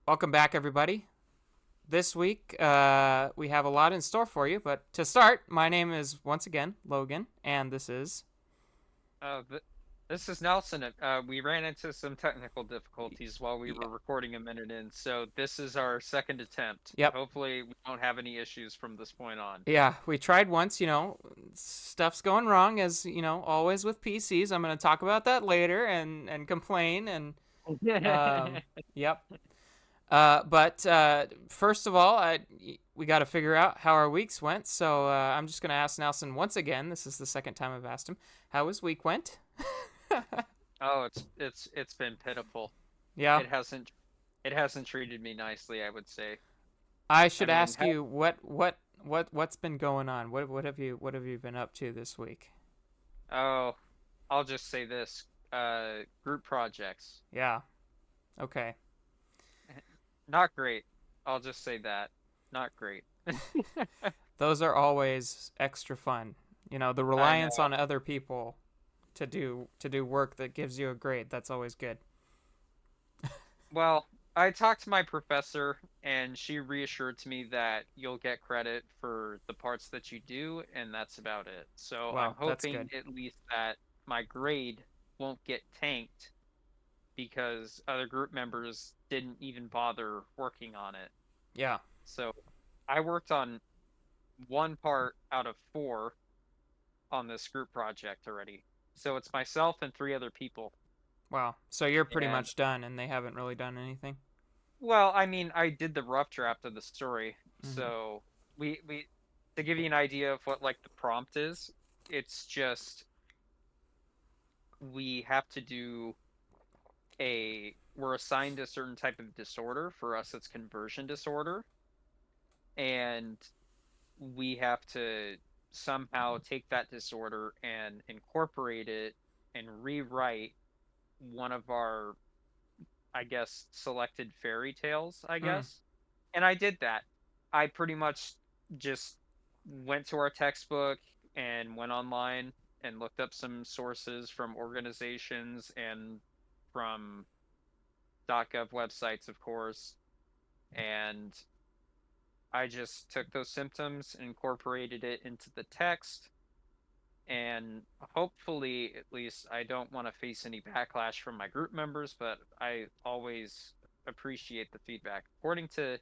Welcome back, everybody. This week, we have a lot in store for you, but to start, my name is once again Logan, and this is. Uh, th this is Nelson. We ran into some technical difficulties while we Yeah. were recording a minute in, so this is our second attempt. Yep. Hopefully, we don't have any issues from this point on. Yeah, we tried once, stuff's going wrong, as, always with PCs. I'm going to talk about that later and complain, and, yep. But first of all, we got to figure out how our weeks went, so I'm just going to ask Nelson once again. This is the second time I've asked him how his week went. Oh, it's been pitiful. Yeah. It hasn't treated me nicely, I would say. I I should mean, ask you what's been going on? What have you been up to this week? oh, I'll just say this. Group projects. Yeah. Okay. Not great. I'll just say that. Not great. Those are always extra fun. The I reliance know. on other people to do work that gives you a grade. That's always good. Well, I talked to my professor, and she reassured to me that you'll get credit for the parts that you do, and that's about it. So I'm Well, that's hoping good. at least that my grade won't get tanked because other group members didn't even bother working on it. Yeah. So I worked on one part out of four on this group project already. So it's myself and three other people. Wow. So you're pretty And much done, and they haven't really done anything. well, I mean, I did the rough draft of the story, Hmm. so we to give you an idea of what like the prompt is, it's just we have to do we're assigned a certain type of disorder. For us, it's conversion disorder, and we have to somehow take that disorder and incorporate it and rewrite one of our, I guess, selected fairy tales, I Mm. guess. And I did that. I pretty much just went to our textbook and went online and looked up some sources from organizations and from .gov websites, of course, and I just took those symptoms and incorporated it into the text. And hopefully, at least, I don't want to face any backlash from my group members, but I always appreciate the feedback. According to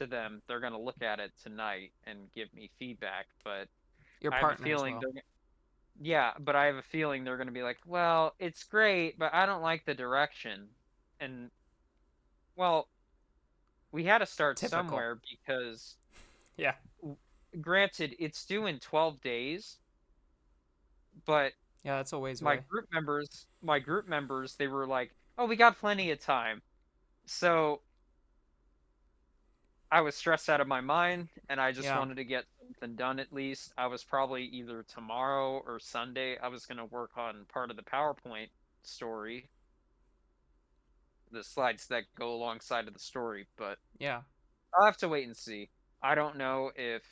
them, they're going to look at it tonight and give me feedback, but Your I have a partner as feeling well. yeah, but I have a feeling they're going to be like, "Well, it's great, but I don't like the direction." And well, we had to start Typical. somewhere because Yeah. granted, it's due in 12 days, but Yeah. That's a ways away. my group members, they were like, "Oh, we got plenty of time." So I was stressed out of my mind, and I just Yeah. wanted to get something done at least. I was probably either tomorrow or Sunday. I was going to work on part of the PowerPoint story, the slides that go alongside of the story, but Yeah. I'll have to wait and see. I don't know if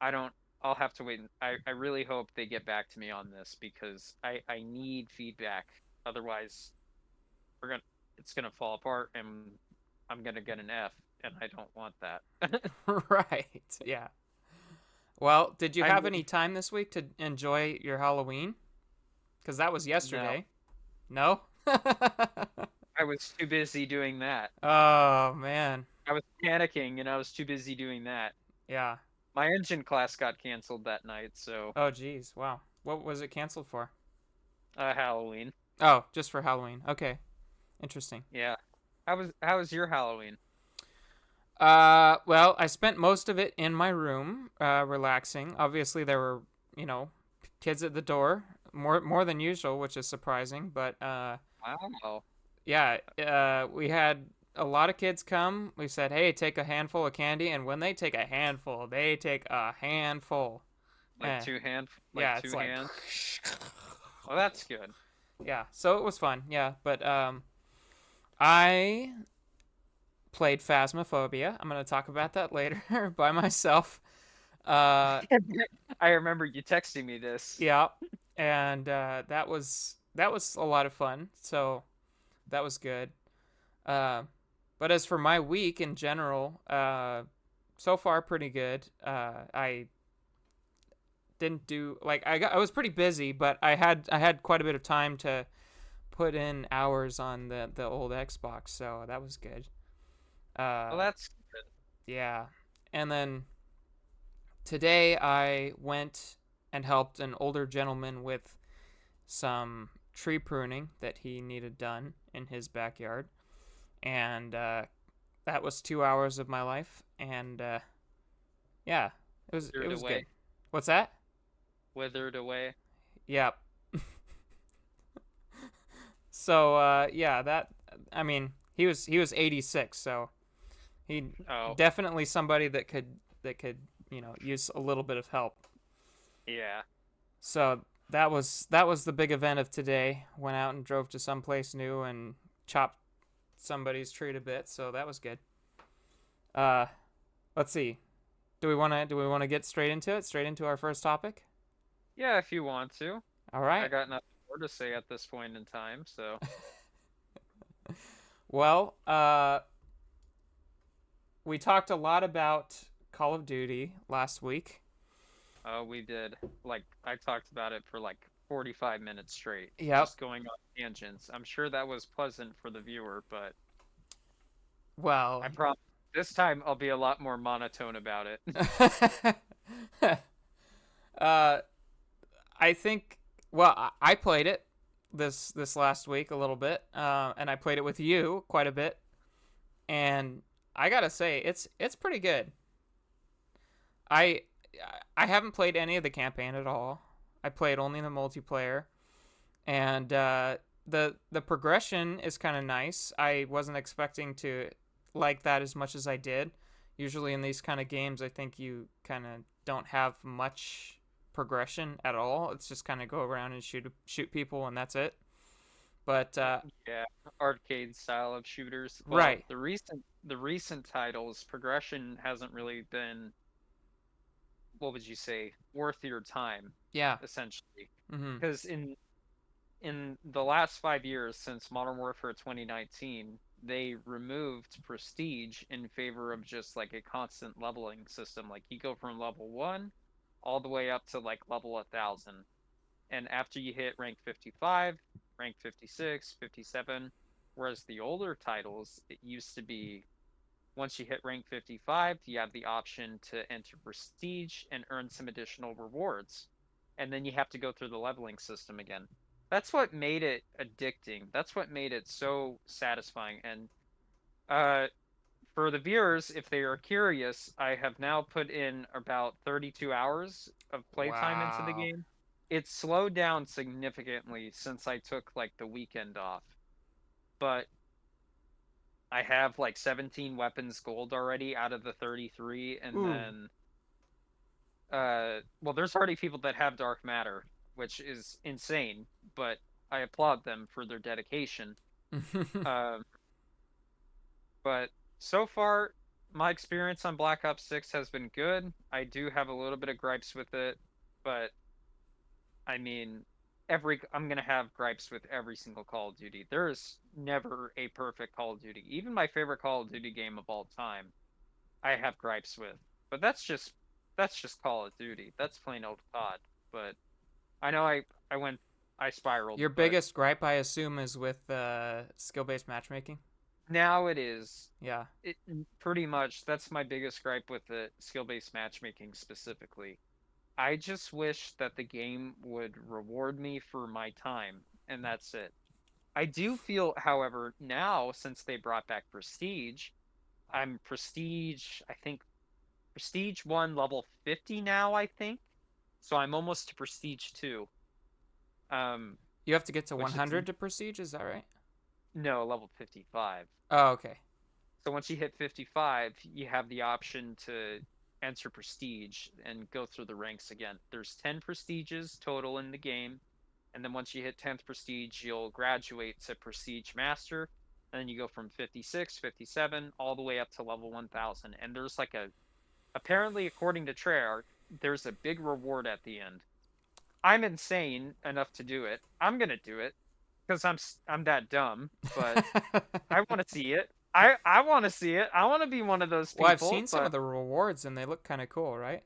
I don't. I'll have to wait. I really hope they get back to me on this because I need feedback. Otherwise, we're gonna it's gonna fall apart, and I'm gonna get an F, and I don't want that. Right. Yeah. Well, did you I have mean, any time this week to enjoy your Halloween? Because that was no, yesterday. No? I was too busy doing that. Oh, man. I was panicking, and I was too busy doing that. Yeah. My engine class got canceled that night, so Oh, geez. Wow. What was it canceled for? Halloween. Oh, just for Halloween. Okay. Interesting. Yeah. How was your Halloween? Well, I spent most of it in my room, relaxing. Obviously, there were, you know, kids at the door, more than usual, which is surprising. But Wow. yeah, we had a lot of kids come. We said, "Hey, take a handful of candy," and when they take a handful, they take a handful. Eh, Like yeah, it's two like, hands. Oh, that's good. yeah. So it was fun. Yeah, but I played Phasmophobia. I'm gonna talk about that later by myself. Uh, I remember you texting me this. yeah, and that was a lot of fun. So that was good. Uh, but as for my week in general, so far pretty good. I didn't do like I was pretty busy, but I had quite a bit of time to put in hours on the old Xbox, so that was good. Well, Uh, that's good. yeah, and then today I went and helped an older gentleman with some tree pruning that he needed done in his backyard, and that was 2 hours of my life, and yeah, it Withered was good. away, What's that? withered away. Yep. So yeah, that I mean he was 86, so he Oh, definitely somebody that could use a little bit of help. yeah. So that was the big event of today. Went out and drove to someplace new and chopped somebody's tree to bits. So that was good. Uh, let's see. Do we wanna get straight into it? Straight into our first topic. Yeah, if you want to. All I right. got nothing more to say at this point in time, so. Well, we talked a lot about Call of Duty last week. We did. Like, I talked about it for like 45 minutes straight, Yep. just going on tangents. I'm sure that was pleasant for the viewer, but Well, I promise this time I'll be a lot more monotone about it. uh, I think. Well, I played it this last week a little bit, and I played it with you quite a bit, and I gotta say it's pretty good. I I haven't played any of the campaign at all. I played only the multiplayer, and the progression is kind of nice. I wasn't expecting to like that as much as I did. Usually in these kind of games, I think you kind of don't have much progression at all. It's just kind of go around and shoot people, and that's it. But Yeah, arcade style of shooters. Well, right, the recent titles progression hasn't really been, what would you say, worth your time, yeah, essentially. mm-hmm. Because in the last 5 years since Modern Warfare 2019, they removed prestige in favor of just like a constant leveling system. Like you go from level 1 all the way up to like level 1,000. And after you hit rank 55, rank 56, 57, whereas the older titles, it used to be once you hit rank 55, you have the option to enter prestige and earn some additional rewards. And then you have to go through the leveling system again. That's what made it addicting. That's what made it so satisfying. And uh, for the viewers, if they are curious, I have now put in about 32 hours of playtime into the Wow. game. It's slowed down significantly since I took like the weekend off. But I have like 17 weapons gold already out of the 33, and Ooh. then well, there's already people that have dark matter, which is insane, but I applaud them for their dedication. Um, but so far, my experience on Black Ops 6 has been good. I do have a little bit of gripes with it, but I mean, every I'm gonna have gripes with every single Call of Duty. There is never a perfect Call of Duty. Even my favorite Call of Duty game of all time, I have gripes with. But that's just Call of Duty. That's plain old COD. But I know I spiraled, Your but biggest gripe, I assume, is with skill-based matchmaking. now it is. Yeah. It pretty much that's my biggest gripe with the skill-based matchmaking specifically. I just wish that the game would reward me for my time, and that's it. I do feel, however, now since they brought back Prestige, I'm Prestige, I think Prestige 1 level 50 now, I think. So I'm almost to Prestige 2. Um, You have to get to which is 100 to prestige, is that right? no, level 55. Oh, okay. So once you hit 55, you have the option to enter prestige and go through the ranks again. There's 10 prestiges total in the game, and then once you hit 10th prestige, you'll graduate to prestige master, and then you go from 56, 57 all the way up to level 1000. And there's like a apparently according to Treyarch, there's a big reward at the end. I'm insane enough to do it. I'm going to do it. because I'm that dumb, but I want to see it. I want to see it. I want to be one of those Well, I've people, seen some of but the rewards and they look kind of cool, right?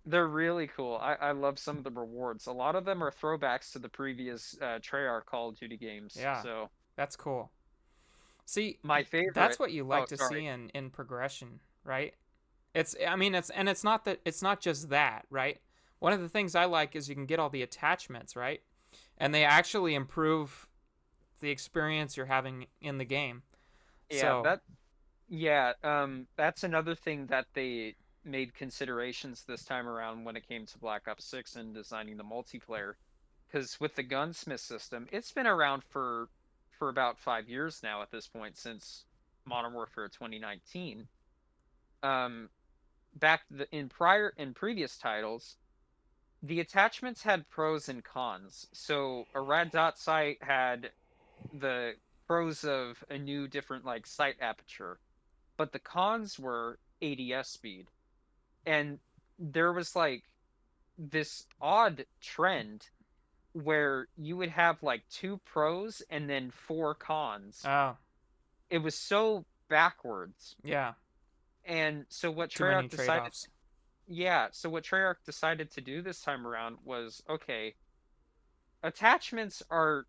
they're really cool. I love some of the rewards. A lot of them are throwbacks to the previous Treyarch Call of Duty games. Yeah, So that's cool. See, my that's favorite. what you Oh, like to sorry. see in progression, right? It's I mean it's not that it's not just that, right? One of the things I like is you can get all the attachments, right? And they actually improve the experience you're having in the game. Yeah, So, that's another thing that they made considerations this time around when it came to Black Ops 6 and designing the multiplayer. Because with the gunsmith system, it's been around for about 5 years now at this point since Modern Warfare 2019. Um, in previous titles, the attachments had pros and cons. So a red dot sight had the pros of a new different like sight aperture, but the cons were ADS speed. And there was like this odd trend where you would have like two pros and then four cons. oh, It was so backwards. yeah, And so what too many Treyarch decided trade-offs. yeah, so what Treyarch decided to do this time around was okay, attachments are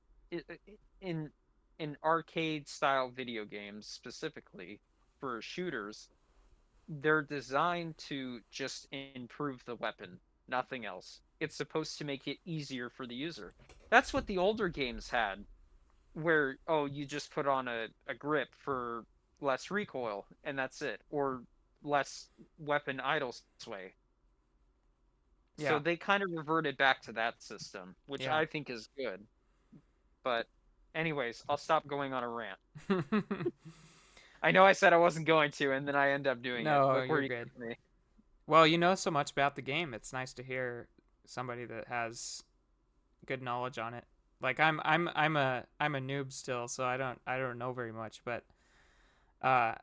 in in arcade style video games specifically for shooters, they're designed to just improve the weapon, nothing else. It's supposed to make it easier for the user. That's what the older games had, where, oh, you just put on a grip for less recoil, and that's it, or less weapon idle sway. So Yeah, they kind of reverted back to that system, which yeah. I think is good. But, anyways, I'll stop going on a rant. I know I said I wasn't going to, and then I end up doing it. No, Look where you're you good. got me. Well, you know so much about the game. It's nice to hear somebody that has good knowledge on it. Like I'm a noob still, so I don't know very much, but uh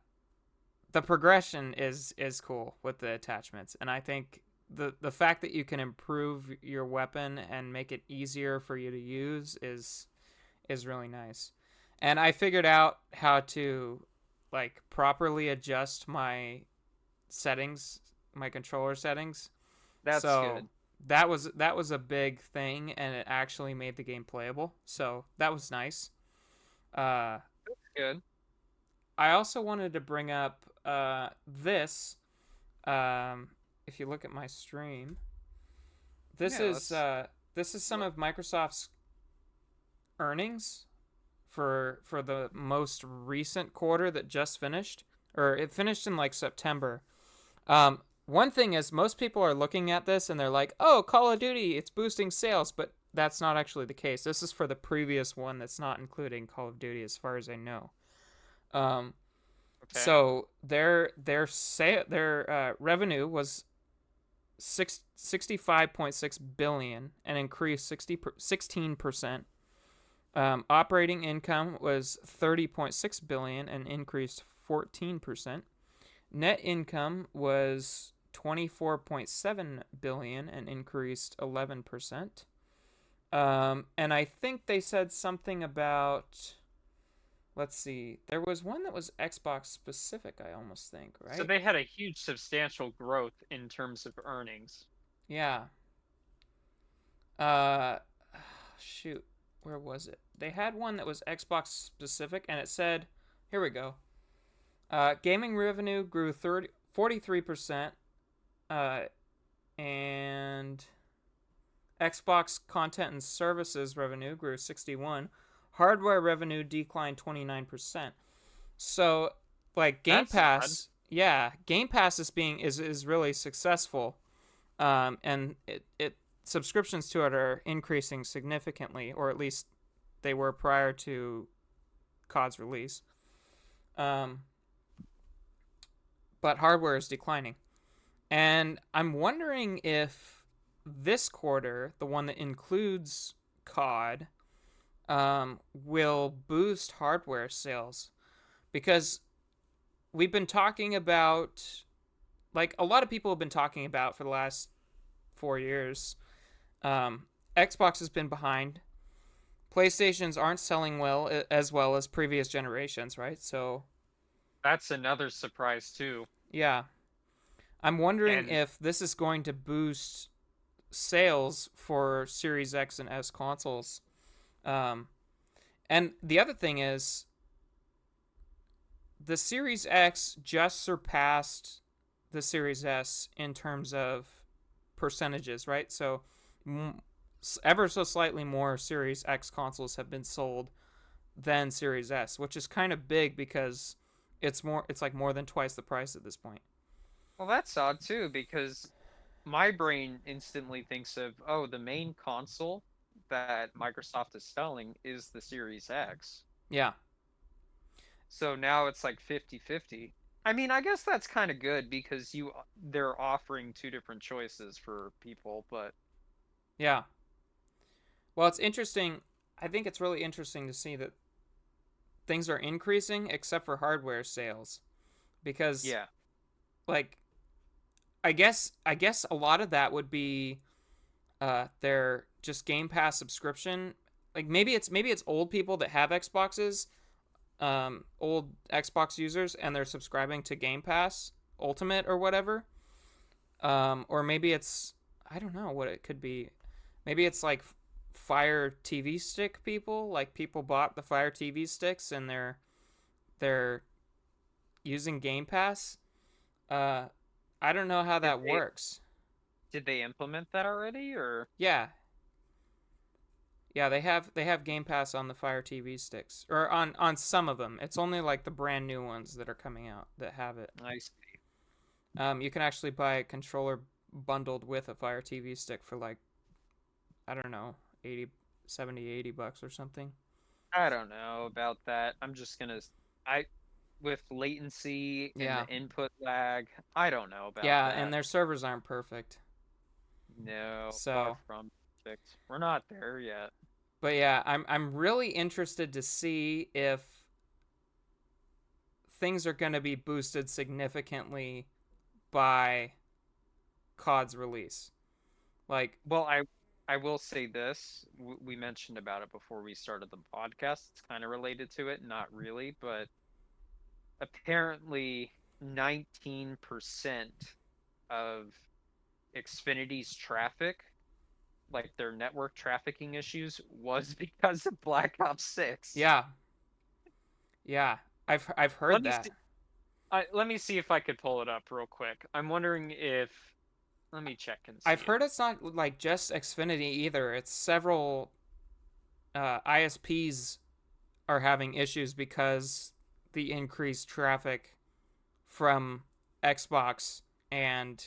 the progression is cool with the attachments, and I think the fact that you can improve your weapon and make it easier for you to use is really nice. And I figured out how to like properly adjust my settings, my controller settings. That's So good. that was a big thing, and it actually made the game playable. So that was nice. Uh, Good. I also wanted to bring up this. Um, if you look at my stream, this Yeah, is let's uh, this is some look. of Microsoft's earnings for the most recent quarter that just finished, or it finished in like September. One thing is most people are looking at this and they're like, "Oh, Call of Duty, it's boosting sales," but that's not actually the case. This is for the previous one that's not including Call of Duty, as far as I know. Um, Okay. so their revenue was 65.6 billion and increased 16%. Operating income was 30.6 billion and increased 14%. Net income was 24.7 billion and increased 11%. And I think they said something about, let's see, there was one that was Xbox specific, I almost think, So right? they had a huge substantial growth in terms of earnings. Yeah. Uh shoot, where was it? They had one that was Xbox specific and it said, here we go. Gaming revenue grew 43%, uh, and Xbox content and services revenue grew 61. Hardware revenue declined 29%. So, like Game That's odd. Pass, yeah, Game Pass is really successful, and it subscriptions to it are increasing significantly, or at least they were prior to COD's release. Um, but hardware is declining. And I'm wondering if this quarter, the one that includes COD, will boost hardware sales. Because we've been talking about, like, a lot of people have been talking about for the last 4 years, um, Xbox has been behind. PlayStations aren't selling as well as previous generations, right? So That's another surprise too. yeah, I'm wondering And if this is going to boost sales for Series X and S consoles. Um, and the other thing is, the Series X just surpassed the Series S in terms of percentages, right? So, ever so slightly more Series X consoles have been sold than Series S, which is kind of big because it's like more than twice the price at this point. well, that's odd too because my brain instantly thinks of, oh, the main console that Microsoft is selling is the Series X. Yeah. So now it's like 50-50. I mean, I guess that's kind of good because they're offering two different choices for people, but Yeah. Well, it's interesting. I think it's really interesting to see that things are increasing except for hardware sales because yeah. like I guess a lot of that would be their just Game Pass subscription. Like maybe it's old people that have Xboxes, old Xbox users, and they're subscribing to Game Pass Ultimate or whatever. Or maybe it's I don't know what it could be. Maybe it's like Fire TV stick people. Like people bought the Fire TV sticks and they're using Game Pass. Uh, I don't know how Did that they works. did they implement that already or Yeah, yeah, they have Game Pass on the Fire TV sticks or on some of them. It's only like the brand new ones that are coming out that have it. I see. You can actually buy a controller bundled with a Fire TV stick for like I don't know, 80, 70, 80 bucks or something. I don't know about that. I with latency and Yeah. the input lag, I don't know about Yeah, and that. their servers aren't perfect. No, far So, from perfect. We're not there yet. but yeah, I'm really interested to see if things are going to be boosted significantly by COD's release. Like, Well, I will say this. We mentioned about it before we started the podcast. It's kind of related to it, not really, but apparently 19% of Xfinity's traffic, like their network trafficking issues, was because of Black Ops 6. yeah, yeah, I've Let heard me see that. let me see if I could pull it up real quick. I'm wondering if let me check and I've see it. heard it's not like just Xfinity either. It's several ISPs are having issues because the increased traffic from Xbox and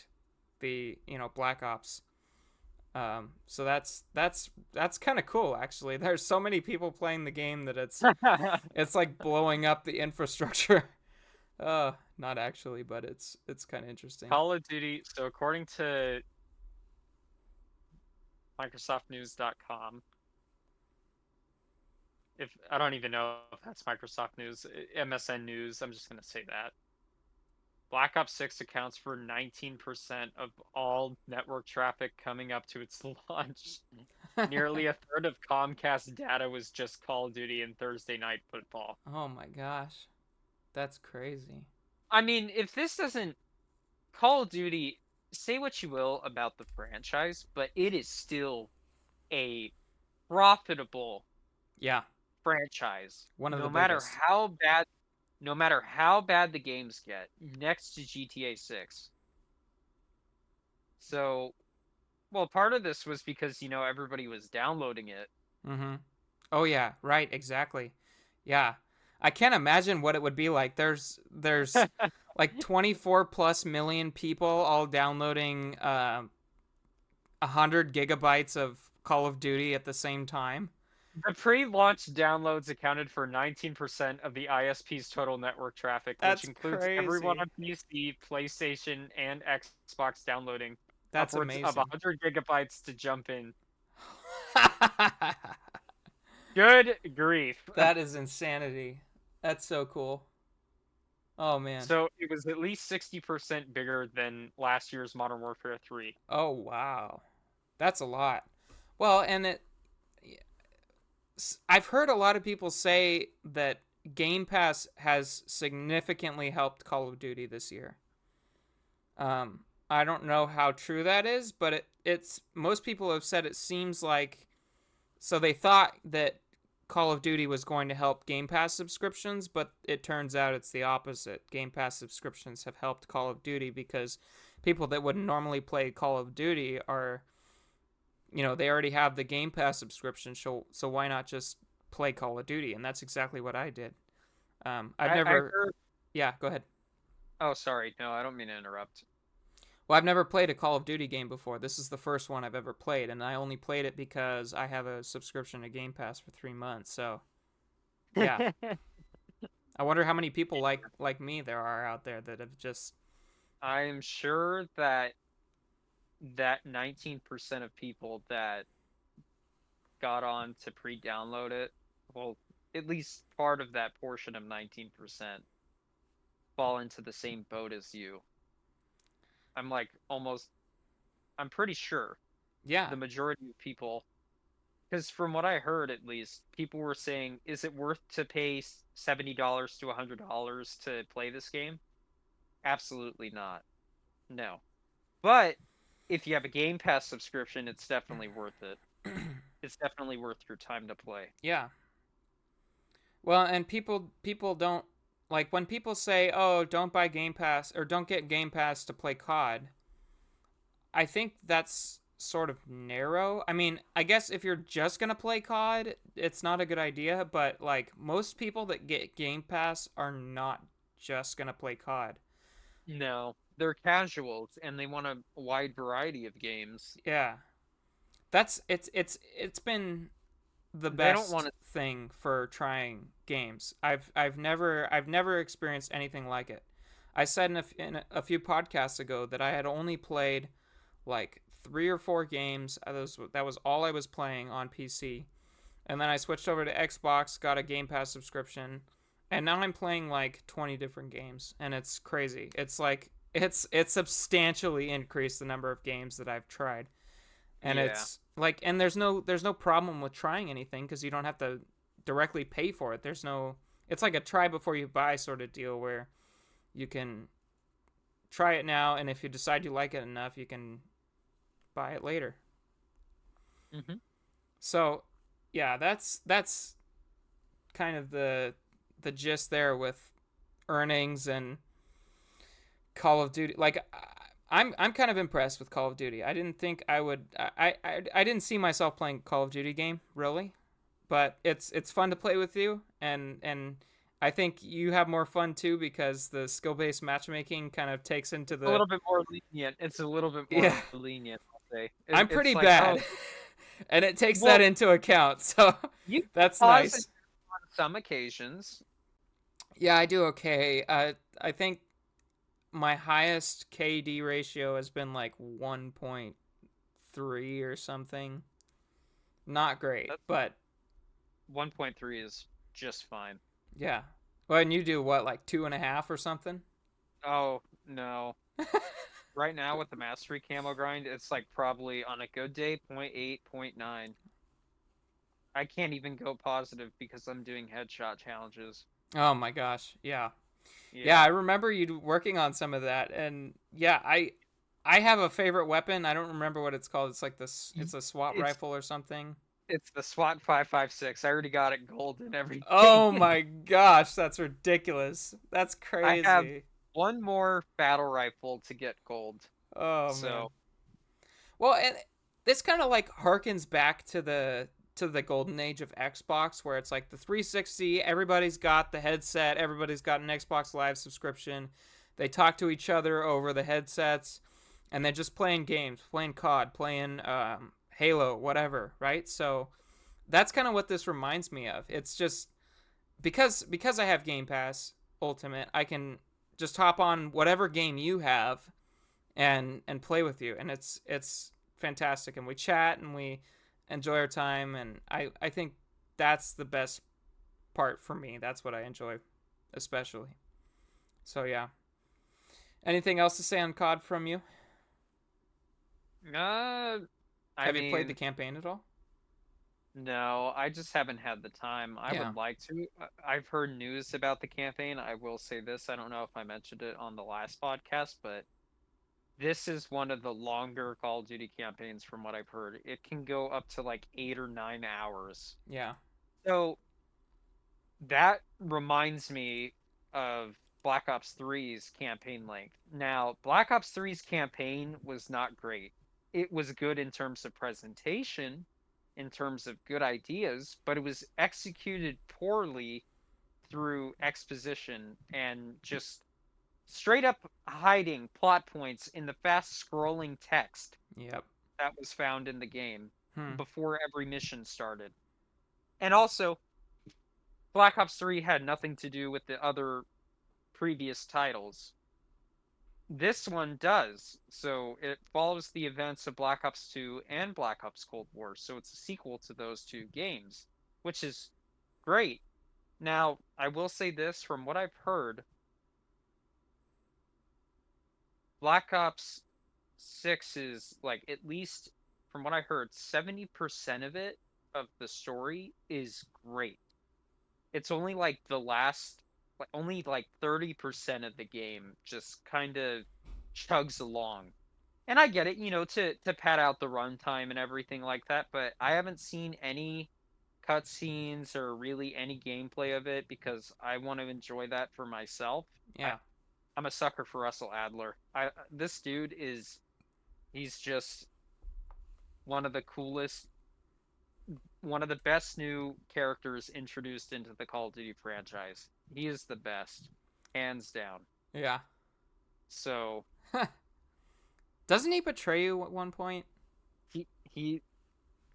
the Black Ops. So that's kind of cool actually. There's so many people playing the game that it's like blowing up the infrastructure. Not actually, but it's kind of interesting. Call of Duty, so according to microsoftnews.com, if I don't even know if that's Microsoft News, MSN News, I'm just going to say that. Black Ops 6 accounts for 19% of all network traffic coming up to its launch. Nearly a third of Comcast data was just Call of Duty and Thursday Night Football. Oh my gosh, that's crazy. I mean, if this doesn't Call of Duty, say what you will about the franchise, but it is still a profitable Yeah, franchise. one of the biggest. No matter how bad the games get, next to GTA 6. So, well, part of this was because, everybody was downloading it. Mm-hmm. Oh yeah, right, exactly. Yeah. I can't imagine what it would be like. There's like 24 plus million people all downloading 100 gigabytes of Call of Duty at the same time. The pre-launch downloads accounted for 19% of the ISP's total network traffic, which That's includes everyone crazy. on PC, PlayStation, and Xbox downloading That's upwards of amazing. 100 gigabytes to jump in. Good grief. That is insanity. That's so cool. Oh man. So it was at least 60% bigger than last year's Modern Warfare 3. Oh wow. That's a lot. Well, and I've heard a lot of people say that Game Pass has significantly helped Call of Duty this year. I don't know how true that is, but it's most people have said it seems like so they thought that Call of Duty was going to help Game Pass subscriptions, but it turns out it's the opposite. Game Pass subscriptions have helped Call of Duty because people that would normally play Call of Duty are, they already have the Game Pass subscription, so why not just play Call of Duty? And that's exactly what I did. I've I never, heard. yeah, go ahead. Oh, sorry. No, I don't mean to interrupt. Well, I've never played a Call of Duty game before. This is the first one I've ever played, and I only played it because I have a subscription to Game Pass for 3 months. So, yeah, I wonder how many people like me there are out there that have just. I'm sure that 19% of people that got on to pre-download it, well, at least part of that portion of 19% fall into the same boat as you. I'm like almost, I'm pretty sure Yeah. the majority of people, because from what I heard at least, people were saying, is it worth to pay $70 to $100 to play this game? Absolutely not. No. But if you have a Game Pass subscription, it's definitely worth it. It's definitely worth your time to play. Yeah. Well, and people don't like when people say, "Oh, don't buy Game Pass or don't get Game Pass to play COD." I think that's sort of narrow. I mean, I guess if you're just going to play COD, it's not a good idea, but like most people that get Game Pass are not just going to play COD. No, they're casuals and they want a wide variety of games. Yeah. It's been the They don't want best to. thing for trying games. I've never experienced anything like it. I said in a few podcasts ago that I had only played like 3 or 4 games. That was all I was playing on PC, and then I switched over to Xbox, got a Game Pass subscription, and now I'm playing like 20 different games, and it's crazy. It's like it's substantially increased the number of games that I've tried, and Yeah. it's like and there's no problem with trying anything because you don't have to directly pay for it. There's no it's like a try before you buy sort of deal where you can try it now, and if you decide you like it enough, you can buy it later. Hmm. So, yeah, that's kind of the gist there with earnings and Call of Duty. Like, I'm kind of impressed with Call of Duty. I didn't think I would. I didn't see myself playing Call of Duty game really, but it's fun to play with you, and I think you have more fun too because the skill based matchmaking kind of takes into A the. little bit more lenient. It's a little bit more Yeah, lenient, I'll say. I'm pretty It's like, oh, bad, and it takes that well, into account. So you can that's pause it nice. on some occasions. Yeah, I do okay. I think my highest KD ratio has been like 1.3 or something. Not great, That but 1.3 is just fine. yeah. Well, and you do what, like 2.5 or something? Oh, no. Right now with the mastery camo grind, it's like probably on a good day, point 0.8, point 0.9. I can't even go positive because I'm doing headshot challenges. Oh my gosh, yeah, yeah. I Yeah. remember you working on some of that, and yeah, I have a favorite weapon. I don't remember what it's called. It's like this. It's a SWAT It's rifle or something. it's the SWAT 556. I already got it gold and everything. Oh my gosh, that's ridiculous. That's I have crazy. one more battle rifle to get gold. Oh man. So, Well, and this kind of like harkens back to the golden age of Xbox where it's like the 360, everybody's got the headset, everybody's got an Xbox Live subscription. They talk to each other over the headsets and they're just playing games, playing COD, playing Halo, whatever, right? So that's kind of what this reminds me of. It's just because I have Game Pass Ultimate, I can just hop on whatever game you have and play with you, and it's fantastic. And we chat and we enjoy our time, and I think that's the best part for me. That's what I enjoy, especially. So yeah. Anything else to say on COD from you? uh, I Have you played the mean, campaign at all? No, I just haven't had the time. I Yeah. would like to. I've heard news about the campaign. I will say this, I don't know if I mentioned it on the last podcast, but this is one of the longer Call of Duty campaigns from what I've heard. It can go up to like 8 or 9 hours. Yeah. So that reminds me of Black Ops 3's campaign length. Now, Black Ops 3's campaign was not great. It was good in terms of presentation, in terms of good ideas, but it was executed poorly through exposition and just straight up hiding plot points in the fast scrolling text Yep. that was found in the game Hmm. before every mission started. And also, Black Ops 3 had nothing to do with the other previous titles. This one does. So it follows the events of Black Ops 2 and Black Ops Cold War. So it's a sequel to those two games, which is great. Now, I will say this from what I've heard, Black Ops 6 is like, at least from what I heard, 70% of it, of the story, is great. It's only like the last, like only like 30% of the game just kind of chugs along. And I get it, to pad out the runtime and everything like that, but I haven't seen any cutscenes or really any gameplay of it because I want to enjoy that for myself. I Yeah. I'm a sucker for Russell Adler. I This dude is, he's just one of the coolest, one of the best new characters introduced into the Call of Duty franchise. He is the best, hands down. Yeah. So Doesn't he betray you at one point? he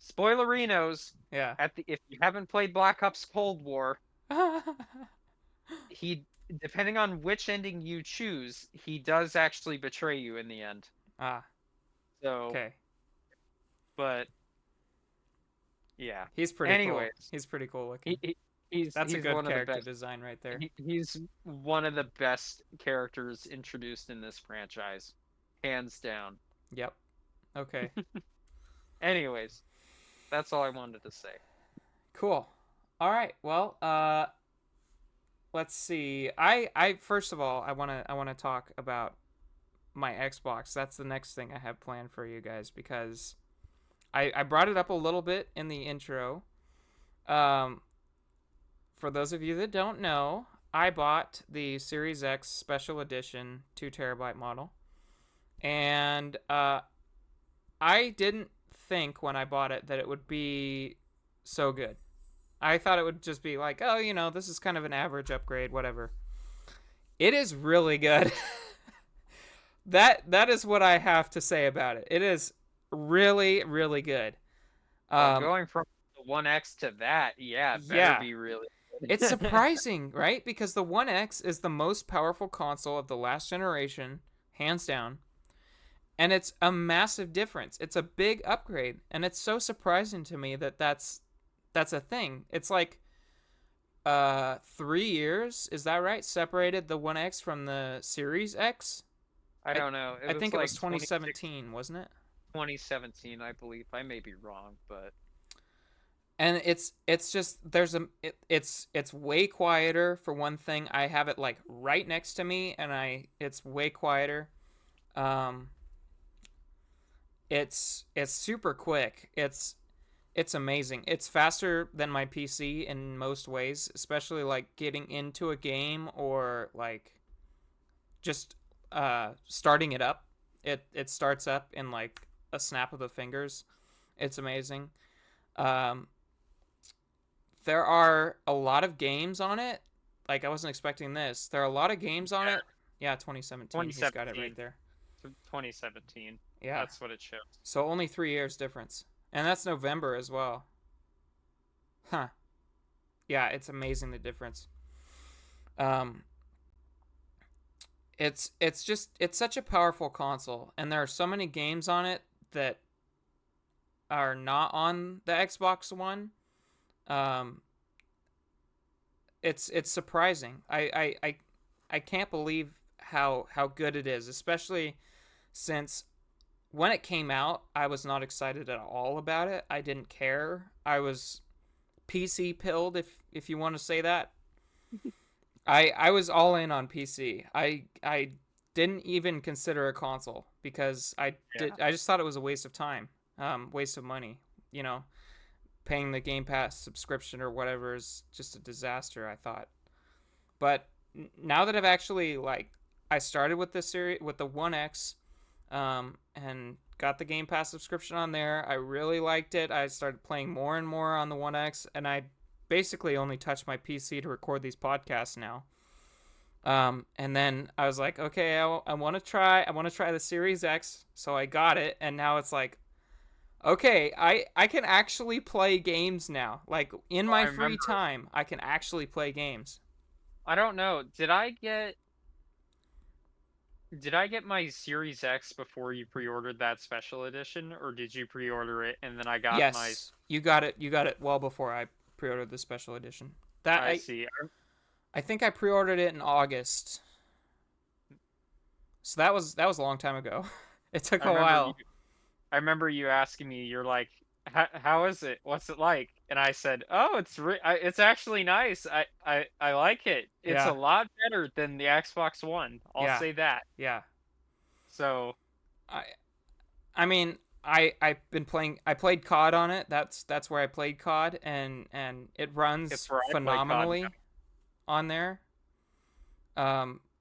spoilerinos, Yeah. at the if you haven't played Black Ops Cold War, he depending on which ending you choose, he does actually betray you in the end. Ah. So, Okay. but yeah. He's pretty cool. Anyways, He's pretty cool looking. he, he he's That's a he's good one of the character best. design right there. He's one of the best characters introduced in this franchise, hands down. Yep. Okay. Anyways, that's all I wanted to say. Cool. All right. Well, let's see. I first of all, I want to talk about my Xbox. That's the next thing I have planned for you guys because I brought it up a little bit in the intro. Um, for those of you that don't know, I bought the Series X Special Edition 2 terabyte model, and I didn't think when I bought it that it would be so good. I thought it would just be like, oh, this is kind of an average upgrade, whatever. It is really good. That is what I have to say about it. It is really, really good. Well, Um, going from the 1X to that, yeah, it better yeah, be really it's good. surprising, right? Because the One X is the most powerful console of the last generation, hands down, and it's a massive difference. It's a big upgrade, and it's so surprising to me that that's a thing. It's like 3 years, is that right? Separated the One X from the Series X. I I don't know. It I was think it was like 26, 2017, wasn't it? 2017, I believe. I may be wrong, but And it's just it's way quieter for one thing. I have it like right next to me, and it's way quieter. Um, it's super quick. It's amazing. It's faster than my PC in most ways, especially like getting into a game or like just starting it up. It starts up in like a snap of the fingers. It's amazing. Um, there are a lot of games on it. Like I wasn't expecting this. There are a lot of games on it. Yeah, 2017. He's got it right 2017. there. 2017. Yeah. That's what it shows. So only 3 years difference, and that's November as well. Huh. Yeah, it's amazing the difference. Um, it's such a powerful console, and there are so many games on it that are not on the Xbox One. Um, it's surprising. I can't believe how good it is, especially since when it came out, I was not excited at all about it. I didn't care. I was PC pilled, if you want to say that. I was all in on PC. I didn't even consider a console because Yeah. I just thought it was a waste of time, waste of money. You know, paying the Game Pass subscription or whatever is just a disaster, I thought. But now that I've actually like I started with this series with the One X, and got the Game Pass subscription on there. I really liked it. I started playing more and more on the One X, and I basically only touch my PC to record these podcasts now. And then I was like, okay, I want to try the Series X, so I got it, and now it's like, okay, I can actually play games now. Like in I my free remember. time, I can actually play games. I don't know. Did I get my Series X before you pre-ordered that special edition, or did you pre-order it and then I got my? Yes, you got it. You got it well before I pre-ordered the special edition. That I see. I think I pre-ordered it in August. So that was a long time ago. It took I a remember you. while. I remember you asking me. You're like, how is it? What's it like?" And I said, "Oh, it's actually nice. I like it. It's a Yeah. lot better than the Xbox One. I'll Yeah. say that." Yeah. So I I mean, I played COD on it. That's where I played COD, and it it's runs where I play COD now. phenomenally on there.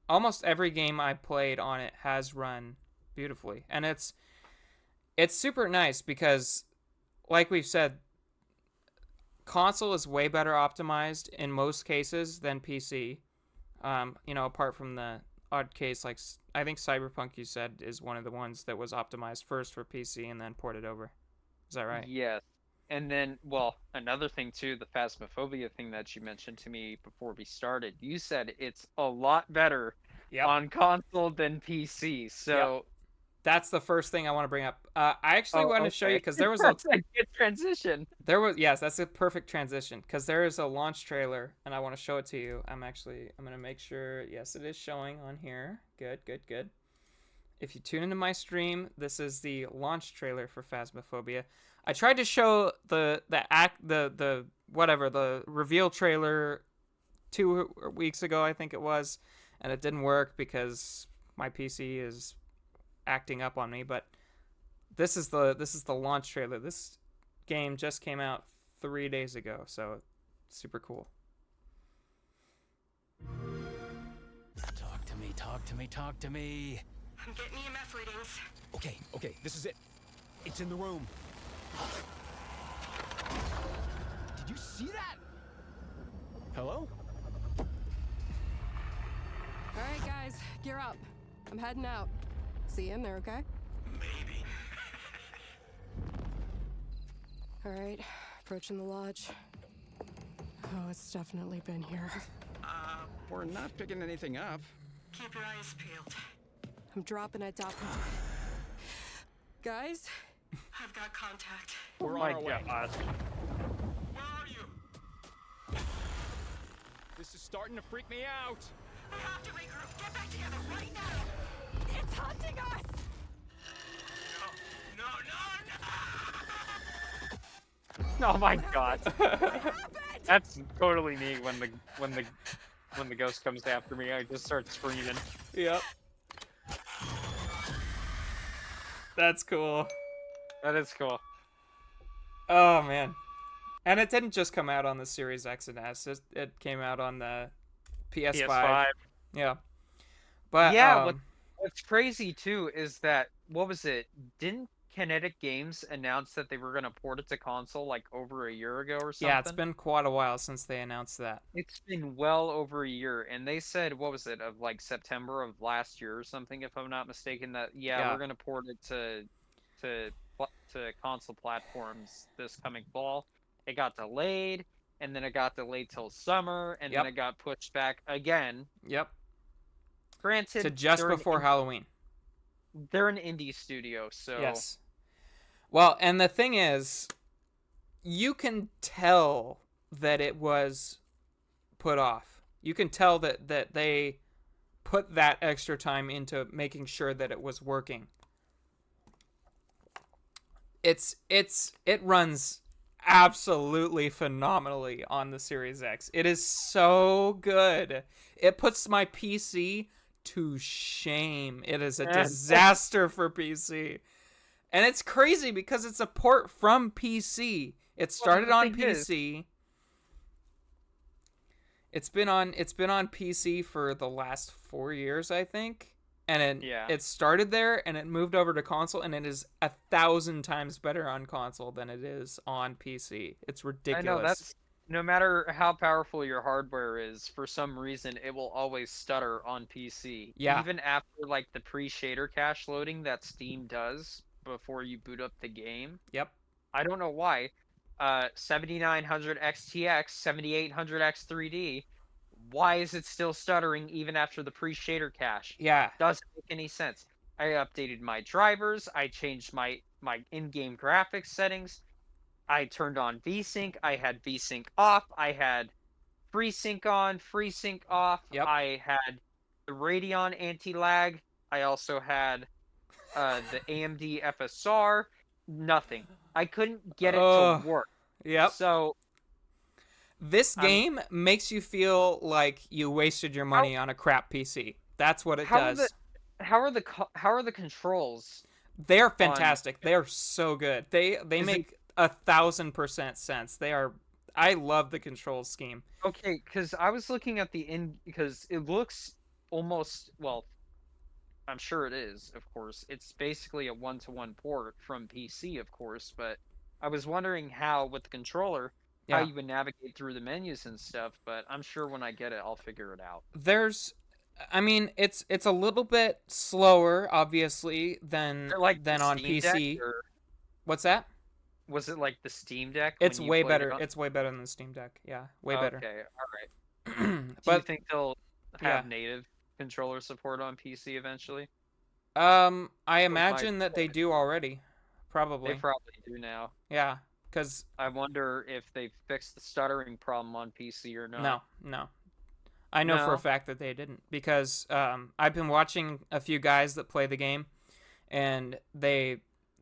Almost every game I played on it has run beautifully. And it's super nice because like we've said, console is way better optimized in most cases than PC. Apart from the odd case, like I think Cyberpunk, you said, is one of the ones that was optimized first for PC and then ported over. Is that right? Yes. And then, well, another thing too, the Phasmophobia thing that you mentioned to me before we started, you said it's a lot better Yep. on console than PC. Yep. So, That's the first thing I want to bring up. I actually oh, want to show you okay. because there was a That's a good transition. yes, that's a perfect transition because there is a launch trailer and I want to show it to you. I'm gonna make sure. Yes, it is showing on here. Good, good, good. If you tune into my stream, this is the launch trailer for Phasmophobia. I tried to show the whatever the reveal trailer 2 weeks ago, I think it was, and it didn't work because my PC is acting up on me. But this is the launch trailer. This game just came out 3 days ago, so super cool. Talk to me, talk to me, talk to me. I'm getting EMF readings. Okay, this is it. It's in the room. Did you see that? Hello? All right, guys, gear up. I'm heading out. See you in there, okay? Maybe. All right, approaching the lodge. Oh, it's definitely been here. We're not picking anything up. Keep your eyes peeled. I'm dropping it down. Guys, I've got contact. We're Oh on my our way. God. Where are you? This is starting to freak me out. We have to regroup. Get back together right now. It's hunting us. No. Oh my God. What happened? That's totally me when the ghost comes after me. I just start screaming. Yep. That's cool. That is cool. Oh man. And it didn't just come out on the Series X and S. It came out on the PS5. PS5. Yeah. But Yeah, what's crazy too is that, what was it? Didn't Kinetic Games announce that they were going to port it to console like over a year ago or something? yeah, it's been quite a while since they announced that. It's been well over a year, and they said, what was it, of like September of last year or something, if I'm not mistaken, that Yeah. we're going to port it to console platforms this coming fall. It got delayed, and then it got delayed till summer, and Yep. then it got pushed back again. Yep. Granted, To just they're an before Halloween. they're an indie studio, so Yes. Well, and the thing is, you can tell that it was put off. You can tell that they put that extra time into making sure that it was working. it runs absolutely phenomenally on the Series X. It is so good. It puts my PC to shame. It is a disaster for PC. And it's crazy because it's a port from PC. It started on PC. It's been on PC for the last 4 years, I think. And it started there and it moved over to console, and it is 1,000 times better on console than it is on PC. It's ridiculous. I know, that's no matter how powerful your hardware is, for some reason it will always stutter on PC. Yeah. Even after like the pre-shader cache loading that Steam does before you boot up the game. Yep. I don't know why. 7900 XTX, 7800 X3D. Why is it still stuttering even after the pre-shader cache? Yeah. Doesn't make any sense. I updated my drivers. I changed my in-game graphics settings. I turned on VSync. I had VSync off. I had FreeSync on, FreeSync off. Yep. I had the Radeon anti-lag. I also had the AMD FSR. Nothing. I couldn't get it to work. Yep. So this game makes you feel like you wasted your money on a crap PC. That's what it does. How are the controls? They're fantastic. They're so good. They make 1,000% sense. They are. I love the control scheme. Okay, because I was looking at because it looks almost, well, I'm sure it is, of course. It's basically a one-to-one port from PC, of course, but I was wondering how, with the controller, how you would navigate through the menus and stuff, but I'm sure when I get it, I'll figure it out. It's a little bit slower, obviously, than on PC. What's that? Was it like the Steam Deck? It's way better. It's way better than the Steam Deck. Yeah, way better. Okay, all right. Do you think they'll have native controller support on PC eventually? I imagine that they do already. Probably. They probably do now. Yeah, because I wonder if they fixed the stuttering problem on PC or not. No. I know for a fact that they didn't, because I've been watching a few guys that play the game, and they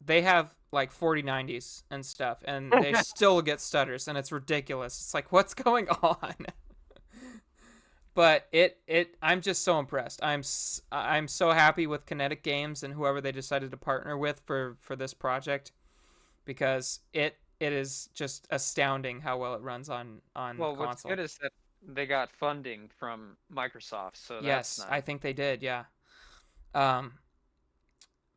have like 4090s and stuff, and they still get stutters, and it's ridiculous. It's like, what's going on? But I'm just so impressed. I'm so happy with Kinetic Games and whoever they decided to partner with for this project, because it is just astounding how well it runs on console. What's good is that they got funding from Microsoft, so yes, that's nice. I think they did. Yeah.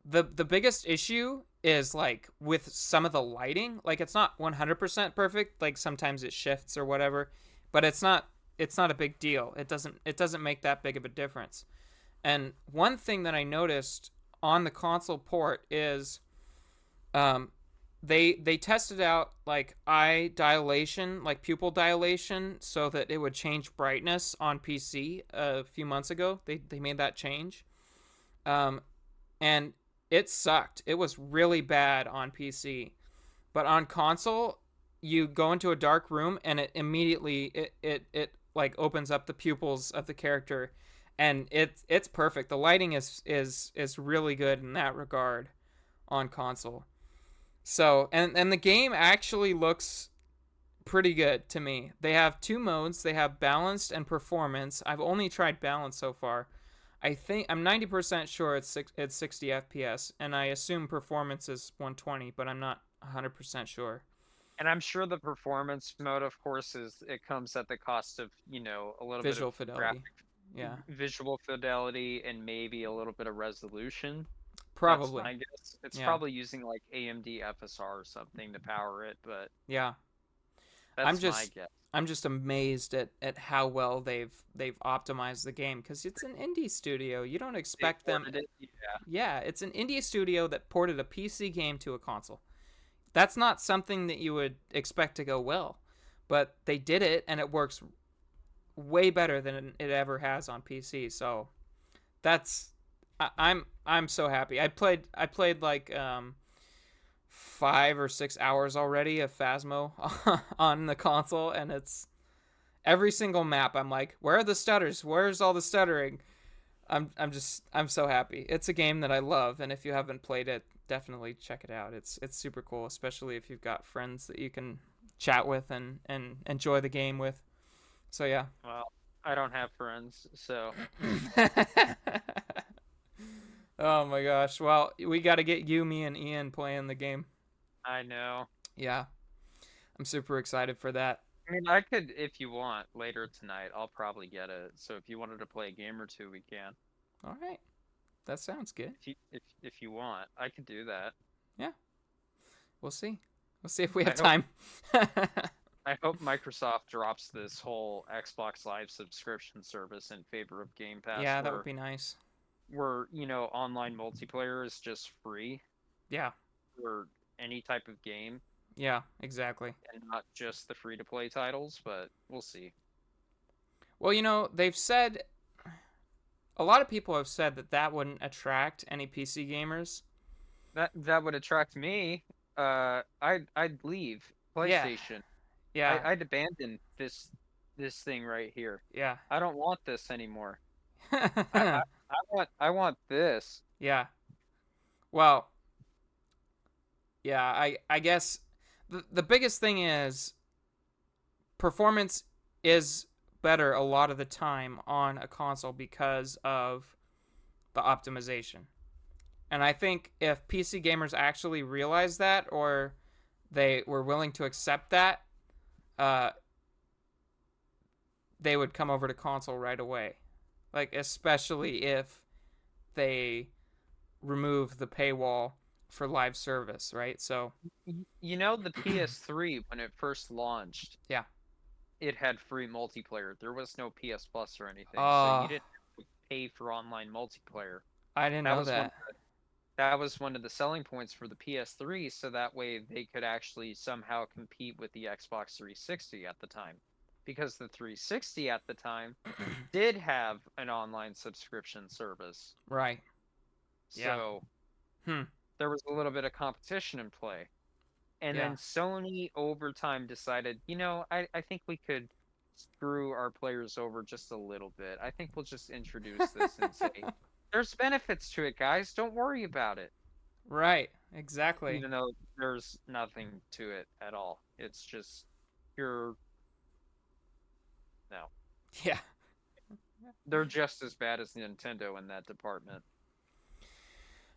The biggest issue is like with some of the lighting. Like, it's not 100% perfect. Like, sometimes it shifts or whatever, but it's not a big deal. It doesn't make that big of a difference. And one thing that I noticed on the console port is they tested out like eye dilation, like pupil dilation, so that it would change brightness on PC a few months ago. They made that change. And it sucked. It was really bad on PC. But on console, you go into a dark room and it immediately it like opens up the pupils of the character, and it's perfect. The lighting is really good in that regard on console. So, and the game actually looks pretty good to me. They have two modes. They have balanced and performance. I've only tried balance so far. I'm 90% sure it's 60 FPS, and I assume performance is 120, but I'm not 100% sure. And I'm sure the performance mode, of course, it comes at the cost of, a little visual bit of fidelity. visual fidelity, and maybe a little bit of resolution. Probably. I guess it's probably using like AMD FSR or something to power it, but yeah, that's my guess. I'm just amazed at how well they've optimized the game, because it's an indie studio. You don't expect them. Yeah, it's an indie studio that ported a PC game to a console. That's not something that you would expect to go well, but they did it, and it works way better than it ever has on PC. So I'm so happy. I played like 5 or 6 hours already of Phasmo on the console, and it's every single map I'm like, where are the stutters? Where's all the stuttering? I'm so happy. It's a game that I love, and if you haven't played it, definitely check it out. It's super cool, especially if you've got friends that you can chat with and enjoy the game with. So yeah. Well, I don't have friends, so Oh my gosh. Well, we got to get you, me, and Ian playing the game. I know. Yeah. I'm super excited for that. I mean, I could, if you want, later tonight. I'll probably get it. So if you wanted to play a game or two, we can. All right. That sounds good. If you want, I could do that. Yeah. We'll see. We'll see if we have I time. I hope Microsoft drops this whole Xbox Live subscription service in favor of Game Pass. Yeah, that would be nice. Where, online multiplayer is just free Yeah. for any type of game Yeah, exactly. and not just the free-to-play titles, but we'll see. Well, they've said a lot of people have said that wouldn't attract any PC gamers. That would attract me. I'd leave Yeah. PlayStation. Yeah. I'd abandon this thing right here. Yeah. I don't want this anymore. I want this. Yeah. Well, yeah, I guess the biggest thing is performance is better a lot of the time on a console because of the optimization. And I think if PC gamers actually realize that, or they were willing to accept that, they would come over to console right away. Like, especially if they remove the paywall for live service, right? So, The PS3 when it first launched, yeah. it had free multiplayer. There was no PS Plus or anything, so Oh, you didn't have to pay for online multiplayer. I didn't That know was that. that was one of the selling points for the PS3, so that way they could actually somehow compete with the Xbox 360 at the time. Because the 360 at the time did have an online subscription service. Right. Yeah. So Hmm. there was a little bit of competition in play. And Yeah. then Sony over time decided, I think we could screw our players over just a little bit. I think we'll just introduce this and say, there's benefits to it, guys. Don't worry about it. Right. Exactly. Even though there's nothing to it at all. It's just pure. No. Yeah. They're just as bad as Nintendo in that department.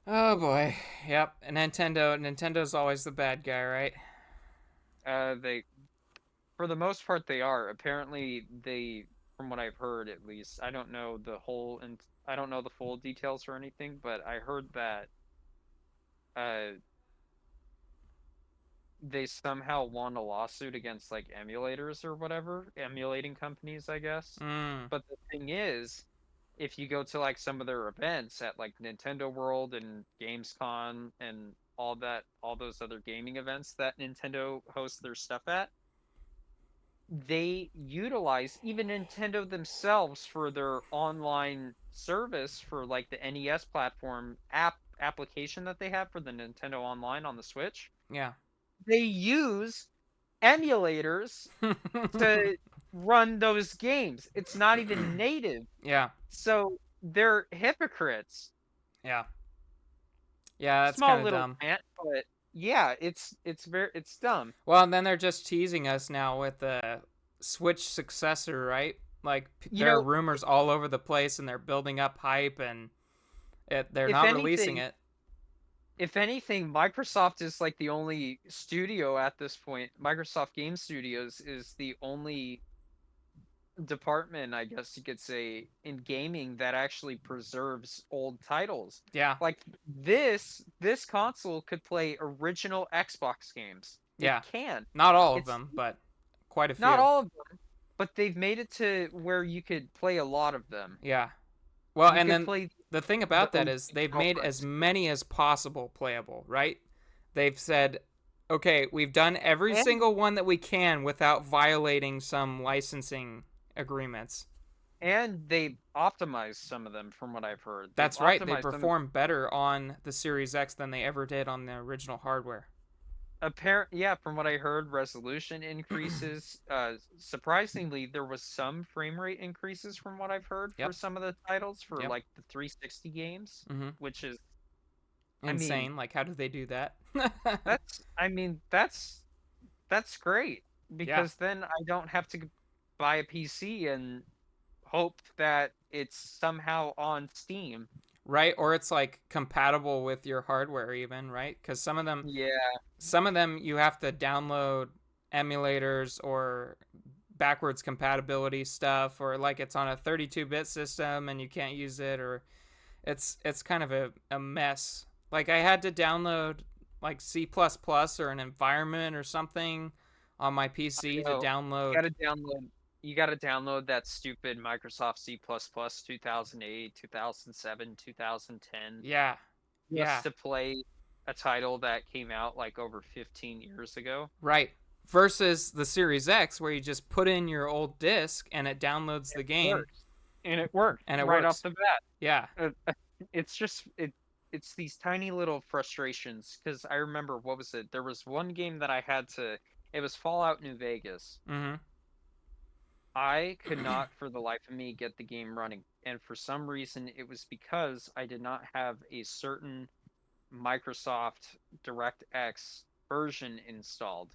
Oh boy. Yep. Nintendo's always the bad guy, right? For the most part, they are. Apparently, from what I've heard, at least, I don't know I don't know the full details or anything, but I heard that, they somehow won a lawsuit against like emulators or whatever, emulating companies, I guess. Mm. But the thing is, if you go to like some of their events at like Nintendo World and Gamescom and all those other gaming events that Nintendo hosts their stuff at, they utilize even Nintendo themselves for their online service for like the NES platform application that they have for the Nintendo Online on the Switch. Yeah. They use emulators to run those games. It's not even native. Yeah. So they're hypocrites. Yeah. Yeah, that's Small kind of little dumb. rant, but yeah, it's dumb. Well, and then they're just teasing us now with the Switch successor, right? Like there are rumors all over the place, and they're building up hype, and they're not releasing it. If anything, Microsoft is like the only studio at this point. Microsoft Game Studios is the only department, I guess you could say, in gaming that actually preserves old titles. Yeah. Like this console could play original Xbox games. Yeah. It can. Not all of them, but quite a few. Not all of them, but they've made it to where you could play a lot of them. Yeah. Well, You and could then the thing about that is they've made as many as possible playable, right? They've said, okay, we've done every single one that we can without violating some licensing agreements. And they optimized some of them, from what I've heard. That's right. They perform better on the Series X than they ever did on the original hardware. Yeah, from what I heard, resolution increases. Surprisingly, there was some frame rate increases from what I've heard for Yep. some of the titles for Yep. like the 360 games, Mm-hmm. which is, I mean, Insane. Like, how do they do that? I mean, that's great Yeah. because then I don't have to buy a PC and hope that it's somehow on Steam. Right. Or it's like compatible with your hardware, even, right? Because Yeah, some of them you have to download emulators or backwards compatibility stuff, or like it's on a 32-bit system and you can't use it, or it's kind of a mess. Like I had to download like C++ or an environment or something on my PC to so you download. gotta download. You gotta download that stupid Microsoft C++ 2008, 2007, 2010 Yeah. Yeah. just to play a title that came out like over 15 years ago. Right. Versus the Series X where you just put in your old disc and it downloads the It game works, and it worked and it right off works. the bat. Yeah. It's just it's these tiny little frustrations because I remember what was it? There was one game that I had to. It was Fallout New Vegas. Mhm. I could not for the life of me get the game running, and for some reason it was because I did not have a certain Microsoft DirectX version installed.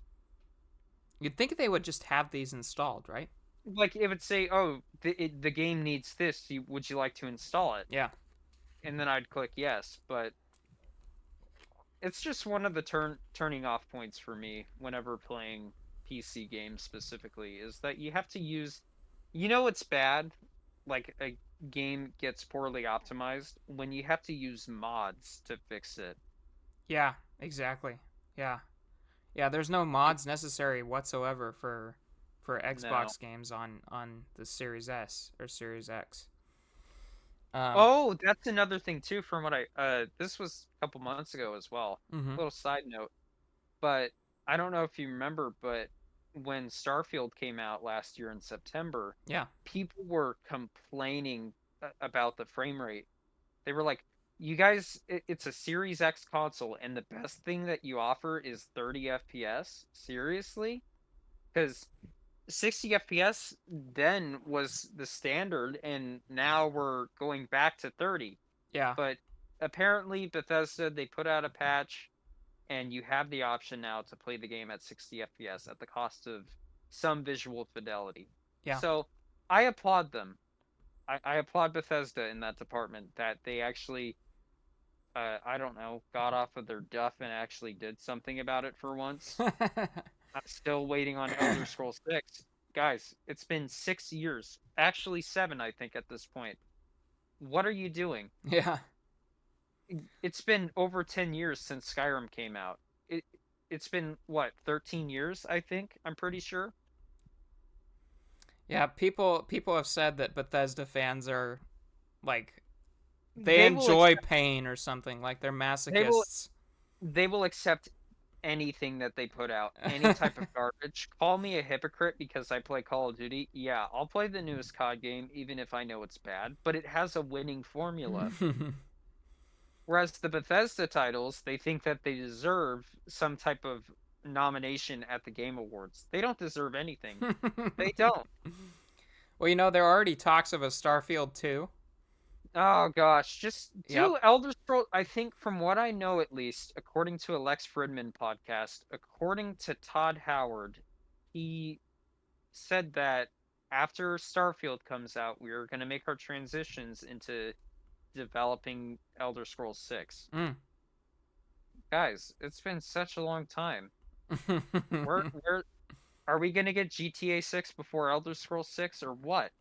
You'd think they would just have these installed, right? Like it would say, "Oh, the game needs this. Would you like to install it?" Yeah. And then I'd click yes. But it's just one of the turning off points for me whenever playing PC games specifically is that you have to use. You know it's bad, like a game gets poorly optimized when you have to use mods to fix it. Yeah, exactly. Yeah. Yeah, there's no mods necessary whatsoever for No. Xbox games on the Series S or Series X. Um, Oh, that's another thing too from what I this was a couple months ago as well. mhm. Little side note, but I don't know if you remember, but when Starfield came out last year in September, Yeah. people were complaining about the frame rate. They were like, "You guys, it's a Series X console and the best thing that you offer is 30 FPS? Seriously?" Cuz 60 FPS then was the standard and now we're going back to 30. Yeah. But apparently Bethesda they put out a patch and you have the option now to play the game at 60 FPS at the cost of some visual fidelity. Yeah. So I applaud them. I applaud Bethesda in that department that they actually, I don't know, got off of their duff and actually did something about it for once. I'm still waiting on Elder Scrolls 6. Guys, it's been 6 years. Actually, 7, I think, at this point. What are you doing? Yeah. It's been over 10 years since Skyrim came out. It it's been what, 13 years, I think. I'm pretty sure. Yeah, people have said that Bethesda fans are like they They will enjoy accept pain or something, like they're they will masochists. they will accept anything that they put out. Any type of garbage. Call me a hypocrite because I play Call of Duty. Yeah, I'll play the newest COD game even if I know it's bad, but it has a winning formula. Whereas the Bethesda titles, they think that they deserve some type of nomination at the Game Awards. They don't deserve anything. They don't. Well, there are already talks of a Starfield 2. Oh gosh, just Yep. do Elder Scrolls. I think from what I know, at least according to a Lex Fridman podcast, according to Todd Howard, he said that after Starfield comes out, we are going to make our transitions into developing Elder Scrolls 6. Mm. Guys, it's been such a long time. Where are we going to get GTA 6 before Elder Scrolls 6 or what?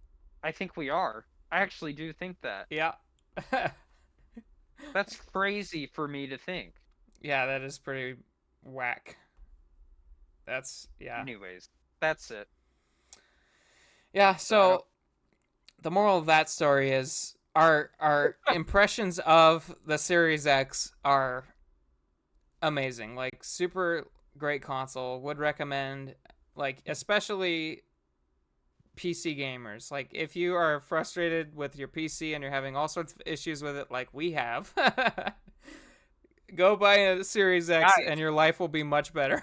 I think we are. I actually do think that. Yeah. That's crazy for me to think. Yeah, that is pretty whack. That's yeah. Anyways, that's it. Yeah, I don't. so the moral of that story is our impressions of the Series X are amazing. Like super great console. Would recommend, like, especially PC gamers. Like if you are frustrated with your PC and you're having all sorts of issues with it like we have, Go buy a Series X, Guys, and your life will be much better.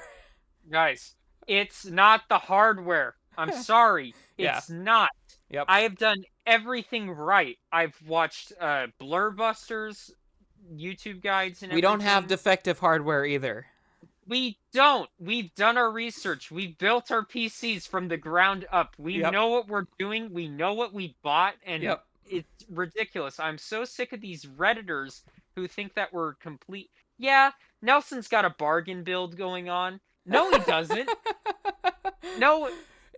guys, it's not the hardware. I'm sorry, Yeah. it's not. Yep. I have done everything right. I've watched Blurbusters, YouTube guides, and We don't have everything. defective hardware either. We don't. We've done our research. We've built our PCs from the ground up. We Yep. know what we're doing. We know what we bought, and Yep. it's ridiculous. I'm so sick of these Redditors who think that we're complete. Yeah, Nelson's got a bargain build going on. No, he doesn't. No,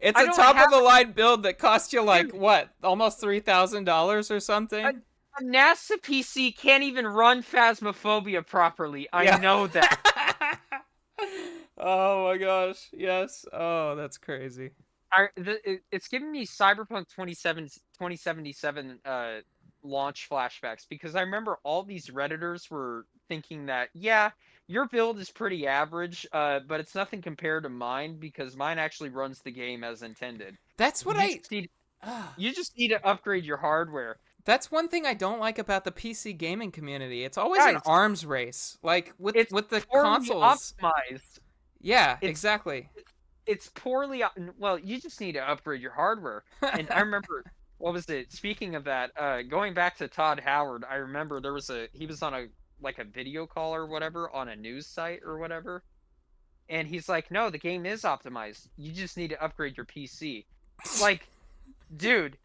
It's I a don't top have of the line build that costs you like Dude, what, almost $3,000 or a, something. a NASA PC can't even run Phasmophobia properly. I Yeah. know that. Oh my gosh. Yes. Oh, that's crazy. It's giving me Cyberpunk 2077 launch flashbacks because I remember all these Redditors were thinking that, yeah, your build is pretty average, but it's nothing compared to mine because mine actually runs the game as intended. That's what You just need ah, you just need to upgrade your hardware. that's one thing I don't like about the PC gaming community. It's always an Guys, arms race. Like with it's with the poorly consoles. optimized. Yeah, It's exactly. it's poorly well, you just need to upgrade your hardware. And I remember what was it? Speaking of that, going back to Todd Howard, I remember he was on a like a video call or whatever on a news site or whatever, and he's like, "No, the game is optimized. You just need to upgrade your PC." Like, dude,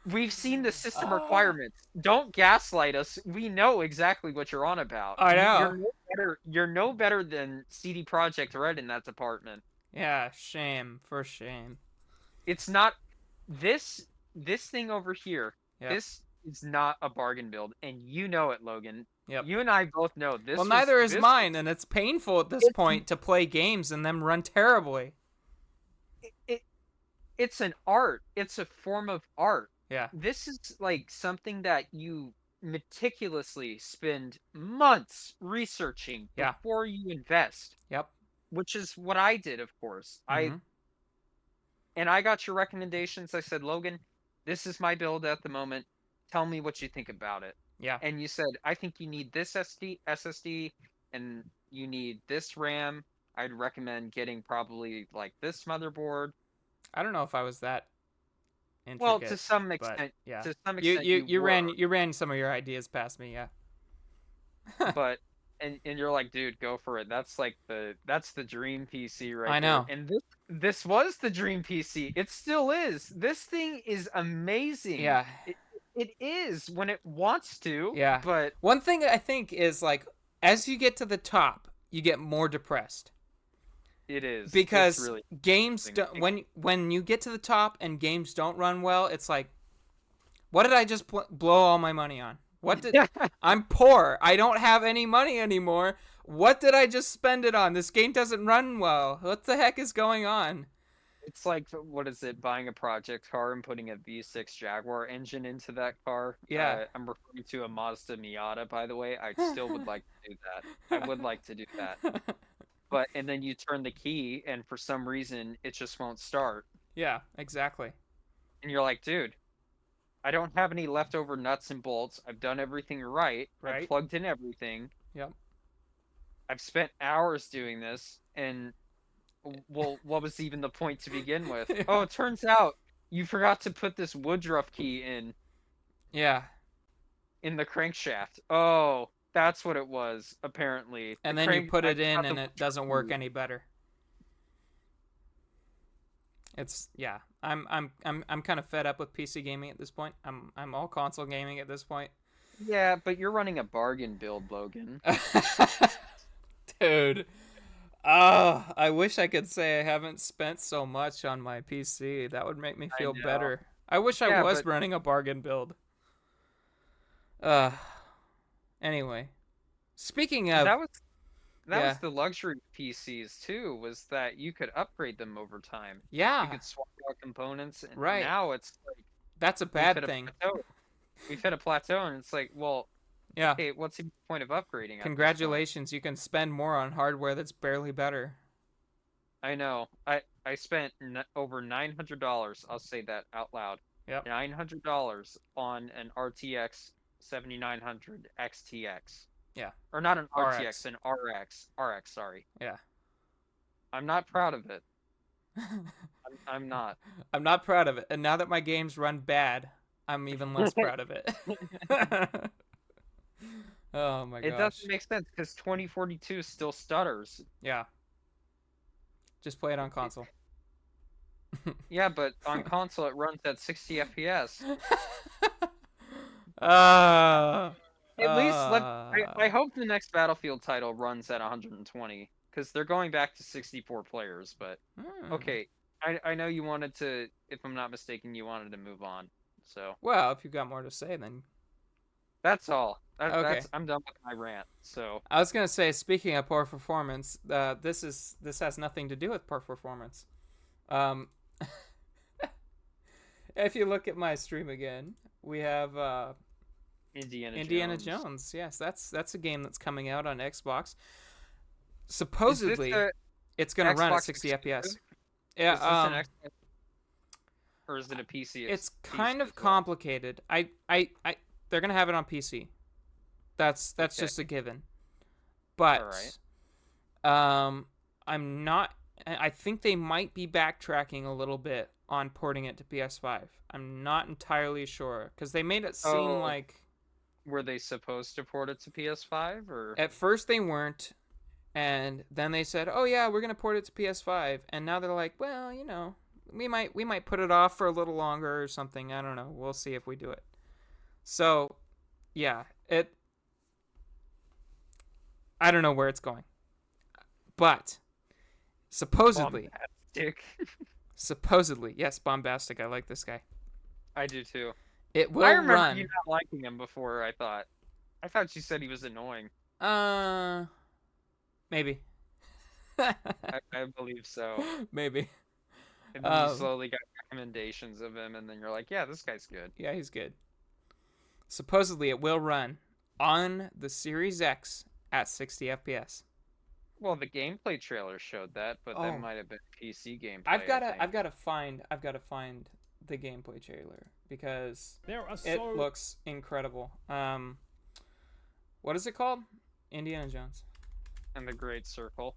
we've seen the system Ah, requirements. Don't gaslight us. We know exactly what you're on about. I You're know. no better. You're no better than CD Projekt Red in that department. Yeah, shame for shame. It's not this this thing over here. Yep. This is not a bargain build, and you know it, Logan. Yep. You and I both know Well, neither is this mine, and it's painful at this it's point to play games and them run terribly. it, it's an art. It's a form of art. Yeah. This is like something that you meticulously spend months researching Yeah. before you invest, Yep. which is what I did, of course. Mm-hmm. I got your recommendations. I said, Logan, this is my build at the moment. Tell me what you think about it. Yeah. And you said, I think you need this SSD and you need this RAM. I'd recommend getting probably like this motherboard. I don't know if I was that Well, intricate, but yeah. to some You extent you you you were, ran some of your ideas past me, yeah. but and you're like, dude, go for it. That's the dream PC right I there. know. And this was the dream PC. It still is. This thing is amazing. Yeah. It is when it wants to, Yeah. but One thing I think is like as you get to the top, you get more depressed it is. It's because really games don't, when you get to the top and games don't run well, it's like what did I just blow all my money on? What did I'm poor. I don't have any money anymore. What did I just spend it on? This game doesn't run well. What the heck is going on? It's like what is it? Buying a project car and putting a V6 Jaguar engine into that car. Yeah. I'm referring to a Mazda Miata, by the way. I still would like to do that. I would like to do that. But and then you turn the key, and for some reason, it just won't start. Yeah, exactly. And you're like, dude, I don't have any leftover nuts and bolts. I've done everything right. I've Right? plugged in everything. Yep. I've spent hours doing this, and well, what was even the point to begin with? Yeah. Oh, it turns out you forgot to put this Woodruff key Yeah. in the crankshaft. Oh, that's what it was, apparently. And The then you crank put I it in forgot and the it doesn't work key. any better. It's yeah. I'm kind of fed up with PC gaming at this point. I'm all console gaming at this point. Yeah, but you're running a bargain build, Logan. Dude. Oh, I wish I could say I haven't spent so much on my PC. That would make me I feel know. better. I wish I Yeah, was but running a bargain build. Uh anyway. Speaking of that was that yeah. was the luxury of PCs too, was that you could upgrade them over time. You Yeah, could swap out components, and right. now it's like That's a we've hit bad a thing. plateau. We've hit a plateau, and it's like, well, Yeah. okay, what's the point of upgrading at this point? Congratulations, you can spend more on hardware that's barely better. I know. I spent over $900. I'll say that out loud. Yep. $900 on an RTX 7900 XTX. Yeah. Or not an RTX, RX. an RX. RX, sorry. Yeah. I'm not proud of it. I'm not. I'm not proud of it. And now that my games run bad, I'm even less proud of it. Oh my It gosh. doesn't make sense because 2042 still stutters. Yeah. Just play it on console. Yeah, but on console it runs at 60 FPS. uh, At least I uh, hope the next Battlefield title runs at 120 because they're going back to 64 players. But hmm. okay, I know you wanted to, if I'm not mistaken, you wanted to move on. So Well, if you've got more to say, then that's all. okay. I'm done with my rant. So I was gonna say, speaking of poor performance, this has nothing to do with poor performance. Um, if you look at my stream again, we have Indiana Jones. Jones. Yes, that's a game that's coming out on Xbox. Is this Supposedly, a it's gonna run at Xbox 60 FPS. exclusive? Yeah. Is this an Xbox or is it a PC? It's PC kind of as well? complicated. They're gonna have it on PC. That's Okay. just a given. But, Alright. I'm not. I think they might be backtracking a little bit on porting it to PS5. I'm not entirely sure because they made it seem Oh. like Were they supposed to port it to PS5 or? at first they weren't, and then they said, "Oh yeah, we're gonna port it to PS5," and now they're like, "Well, we might put it off for a little longer or something. I don't know. We'll see if we do it." So, yeah, I don't know where it's going, but supposedly, Bombastic. yes, bombastic. I like this guy. I do too. It will I remember run. you not liking him before. I thought you said he was annoying. Maybe. I believe so. Maybe. And then you slowly got recommendations of him, and then you're like, yeah, this guy's good. Yeah, he's good. Supposedly, it will run on the Series X at 60 FPS. Well, the gameplay trailer showed that, but Oh. that might have been PC gameplay. I've got to find the gameplay trailer because it looks incredible. What is it called? Indiana Jones And the Great Circle.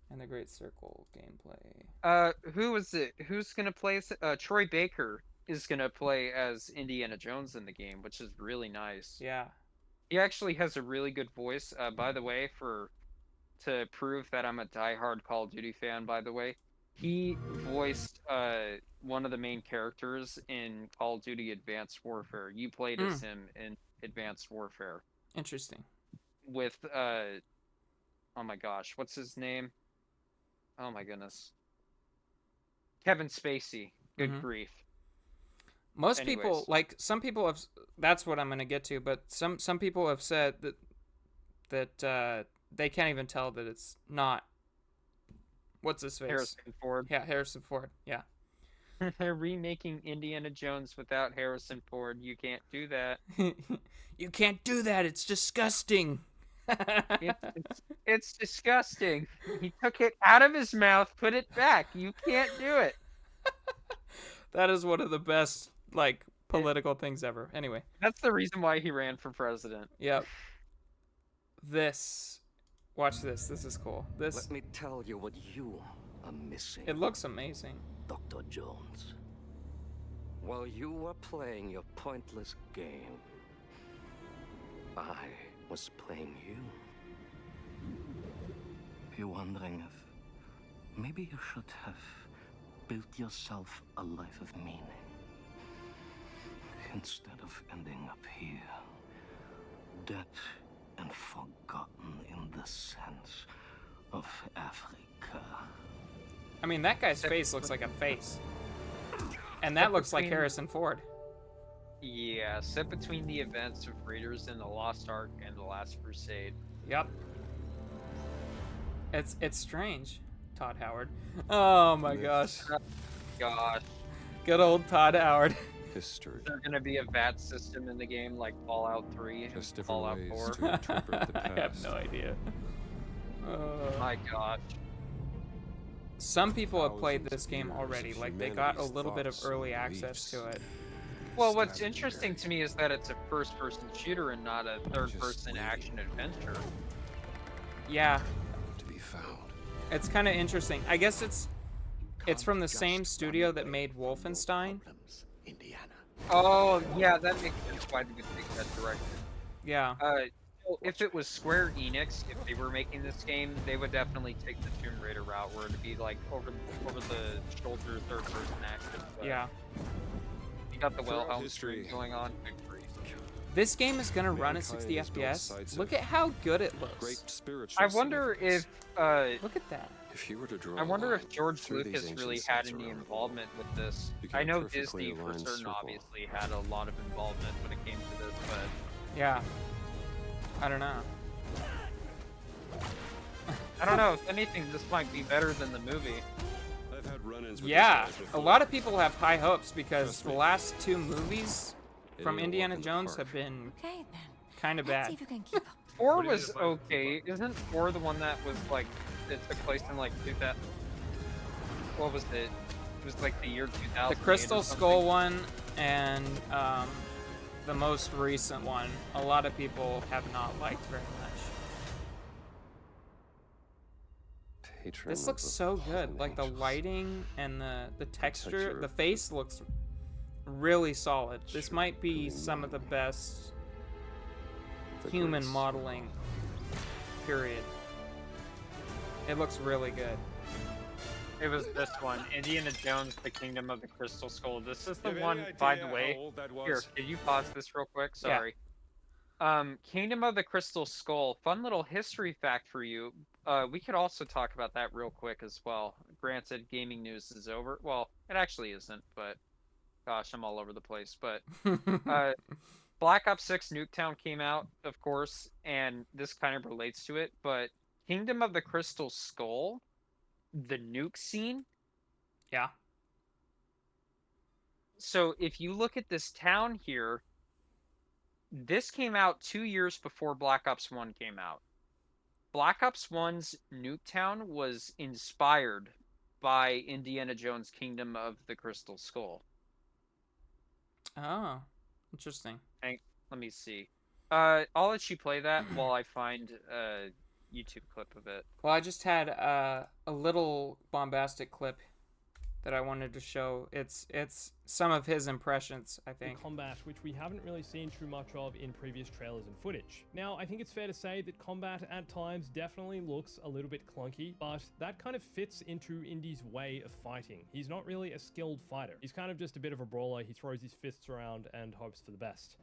and the Great Circle gameplay. Who is it? Who's gonna play? Troy Baker is gonna play as Indiana Jones in the game, which is really nice. Yeah. He actually has a really good voice. By the way, to prove that I'm a diehard Call of Duty fan, by the way, he voiced one of the main characters in Call of Duty Advanced Warfare. You played as him in Advanced Warfare Interesting. with oh my gosh, what's his name? Oh my goodness. Kevin Spacey. Good grief. Most people, Anyways. like some people have. That's what I'm gonna get to. But some people have said that they can't even tell that it's not. What's his face? Harrison Ford. Yeah, Harrison Ford. Yeah. They're remaking Indiana Jones without Harrison Ford. You can't do that. You can't do that. It's disgusting. It's disgusting. He took it out of his mouth, put it back. You can't do it. That is one of the best political things ever. Anyway. That's the reason why he ran for president. Yep. Watch this. This is cool. Let me tell you what you are missing. It looks amazing. Dr. Jones. While you were playing your pointless game, I was playing you. You're wondering if maybe you should have built yourself a life of meaning instead of ending up here, dead and forgotten in the sense of Africa. I mean, that guy's face looks like a face. And that looks like Harrison Ford. Yeah, set between the events of Raiders in the Lost Ark and The Last Crusade. Yep. It's strange, Todd Howard. Oh my gosh. Gosh. Good old Todd Howard. History. Is there gonna be a VAT system in the game like Fallout 3 and Just different Fallout ways 4? to interpret the past. I have no idea. My gosh. Some people have played Thousands this of game years already. of Like, they got a humanity's little bit of thoughts early and access to beliefs. it. Well, what's interesting to me is that it's a first-person shooter and not a third-person action adventure. Yeah, to be found. it's kind of interesting. I guess it's from the same studio that made Wolfenstein. Indiana. Oh, yeah, that makes sense why they would take that direction. Yeah. Well, if it was Square Enix, if they were making this game, they would definitely take the Tomb Raider route, where it'd be like over the shoulder third-person action. But Yeah. you got the Throughout Wilhelm history, scream going on. Good grief. This game is gonna run at 60 Mankind has built FPS. sites Look of at how good it looks. great spiritual I wonder if significance. Look at that. If you were to draw I wonder a if line George through these Lucas ancient really had sites any around the involvement with this. You get I a know perfectly Disney, for aligned certain, circle. obviously had a lot of involvement when it came to this, but Yeah. I don't know. I don't know. If anything, this might be better than the movie. I've had run-ins with Yeah, these guys a before. lot of people have high hopes because Trust the me. last two movies It from ain't a walk Indiana in the Jones park. have been Okay, then. kind of Let's see bad. if you can keep up. 4 What do you was mean if I- okay. Isn't 4 the one that was like it took place in like 2000? What was it? It was like the year 2000. The Crystal Skull one and the most recent one, a lot of people have not liked very much. Patron This of looks the so good. fallen like the angels. lighting and the texture, texture the of face looks really solid. This might be green some of the best The human great modeling, period. It looks really good. It was this one, Indiana Jones: The Kingdom of the Crystal Skull. This is the You have one, any by idea the how way. old that was? Here, can you pause this real quick? Yeah. Sorry. Kingdom of the Crystal Skull. Fun little history fact for you. We could also talk about that real quick as well. Granted, gaming news is over. Well, it actually isn't, but gosh, I'm all over the place. But Black Ops 6 Nuketown came out, of course, and this kind of relates to it. But Kingdom of the Crystal Skull, the nuke scene. Yeah. So if you look at this town here, this came out 2 years before Black Ops 1 came out. Black Ops 1's Nuketown was inspired by Indiana Jones' Kingdom of the Crystal Skull. Oh, interesting. Let me see. I'll let you play that while I find a YouTube clip of it. Well, I just had a little bombastic clip that I wanted to show. It's some of his impressions, I think. Combat, which we haven't really seen too much of in previous trailers and footage. Now, I think it's fair to say that combat at times definitely looks a little bit clunky, but that kind of fits into Indy's way of fighting. He's not really a skilled fighter. He's kind of just a bit of a brawler. He throws his fists around and hopes for the best.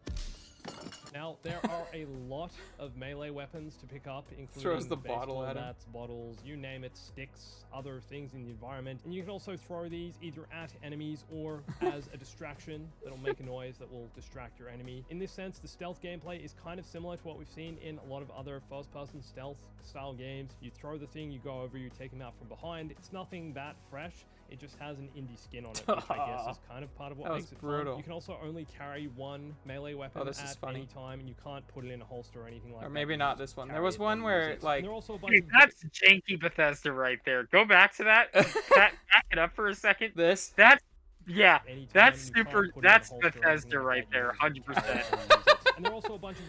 Now, there are a lot of melee weapons to pick up, including Throws the bottle baseball at him. bats, bottles, you name it, sticks, other things in the environment. And you can also throw these either at enemies or as a distraction that'll make a noise that will distract your enemy. In this sense, the stealth gameplay is kind of similar to what we've seen in a lot of other first-person stealth style games. You throw the thing, you go over, you take him out from behind. It's nothing that fresh. It just has an indie skin on it, which I guess is kind of part of what That was makes it brutal. fun. You can also only carry one melee weapon this is at funny. any time, and you can't put it in a holster or anything like that. Or maybe You not just this one. There carry was it one and where, use it. like- And there are also a bunch Dude, of that's janky Bethesda right there. Go back to that. Back it up for a second. This. That's yeah. anytime, That's and you can't super. put it in a That's holster or anything Bethesda like right that. You there, just 100%. carry it and use it. And there are also a bunch of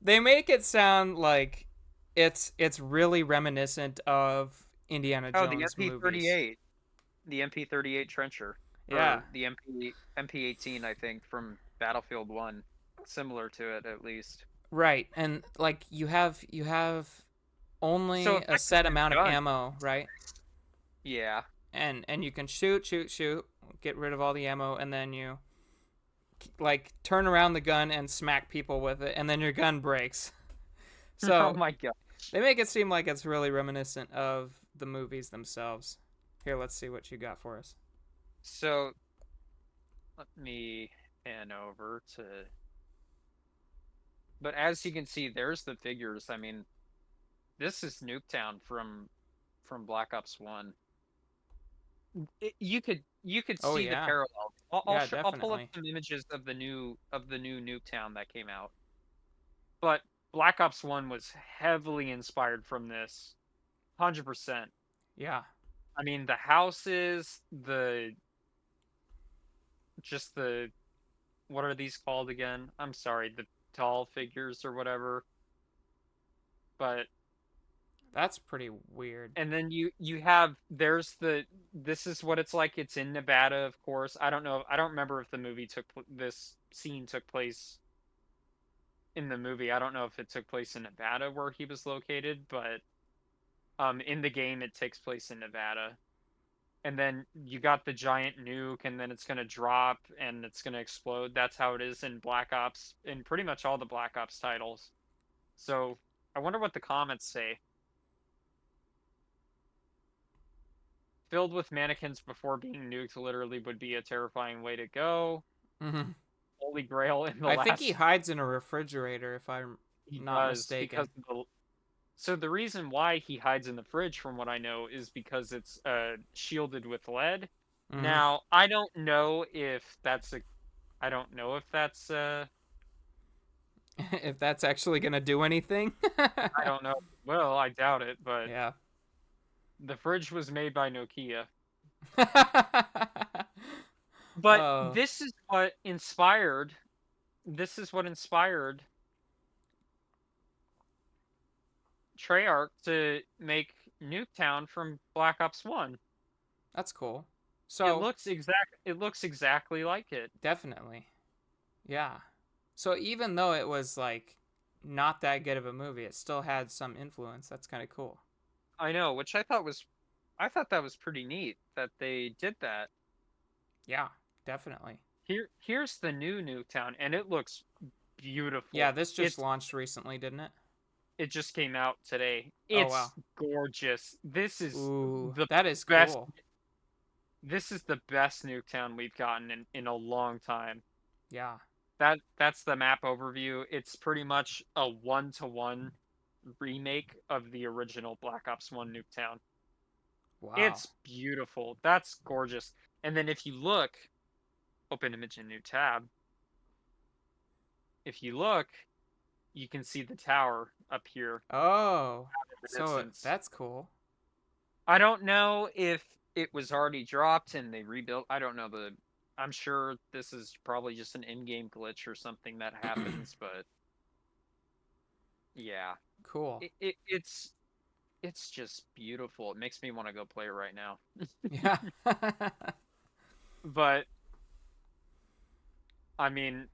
They make it sound like it's really reminiscent of Indiana Oh, Jones the movies. MP38, the MP38 trencher. Yeah. Or the MP18, I think, from Battlefield 1. Similar to it, at least. Right, and like you have only So a set amount of gun. ammo, right? Yeah. And you can shoot, get rid of all the ammo, and then you like turn around the gun and smack people with it, and then your gun breaks. So Oh my god. they make it seem like it's really reminiscent of the movies themselves. Here, let's see what you got for us. So, let me pan over to. But as you can see, there's the figures. I mean, this is Nuketown from Black Ops 1. You could Oh, see yeah. the parallels. I'll pull up definitely. some images of the new Nuketown that came out. But Black Ops 1 was heavily inspired from this. 100%. Yeah. I mean, the houses, just the what are these called again? I'm sorry, the tall figures or whatever. But That's pretty weird. and then you have this is what it's like. It's in Nevada, of course. I don't know. I don't remember if the movie this scene took place in the movie. I don't know if it took place in Nevada where he was located, but in the game it takes place in Nevada. And then you got the giant nuke, and then it's gonna drop and it's gonna explode. That's how it is in Black Ops, in pretty much all the Black Ops titles. So I wonder what the comments say. Filled with mannequins before being nuked literally would be a terrifying way to go. Hmm. Holy Grail in the I last. think he hides in a refrigerator, if I'm He not does mistaken. because so the reason why he hides in the fridge, from what I know, is because it's shielded with lead. Hmm. Now I don't know if that's a. I don't know if that's If that's actually gonna do anything. I don't know. Well, I doubt it, but Yeah. the fridge was made by Nokia. Oh. But this is what inspired. This is what inspired Treyarch to make Nuketown from Black Ops 1. That's cool. It So looks exactly like it. definitely, yeah. So even though it was like not that good of a movie, it still had some influence. That's kind of cool. I know, which I thought that was pretty neat that they did that. Yeah, definitely. Here's the new Nuketown, and it looks beautiful. Yeah, this just launched recently, didn't it? It just came out today. Oh It's wow. gorgeous. This is Ooh, the that is best. cool. This is the best Nuketown we've gotten in a long time. Yeah. That's the map overview. It's pretty much a 1-to-1 remake of the original Black Ops 1 Nuketown. Wow. It's beautiful. That's gorgeous. And then if you look, open image in new tab. If you look, you can see the tower up here. Oh, In the so distance. that's cool. I don't know if it was already dropped and they rebuilt. I don't know I'm sure this is probably just an in-game glitch or something that happens, but yeah. Cool. It's just beautiful. It makes me want to go play it right now. Yeah. But I mean,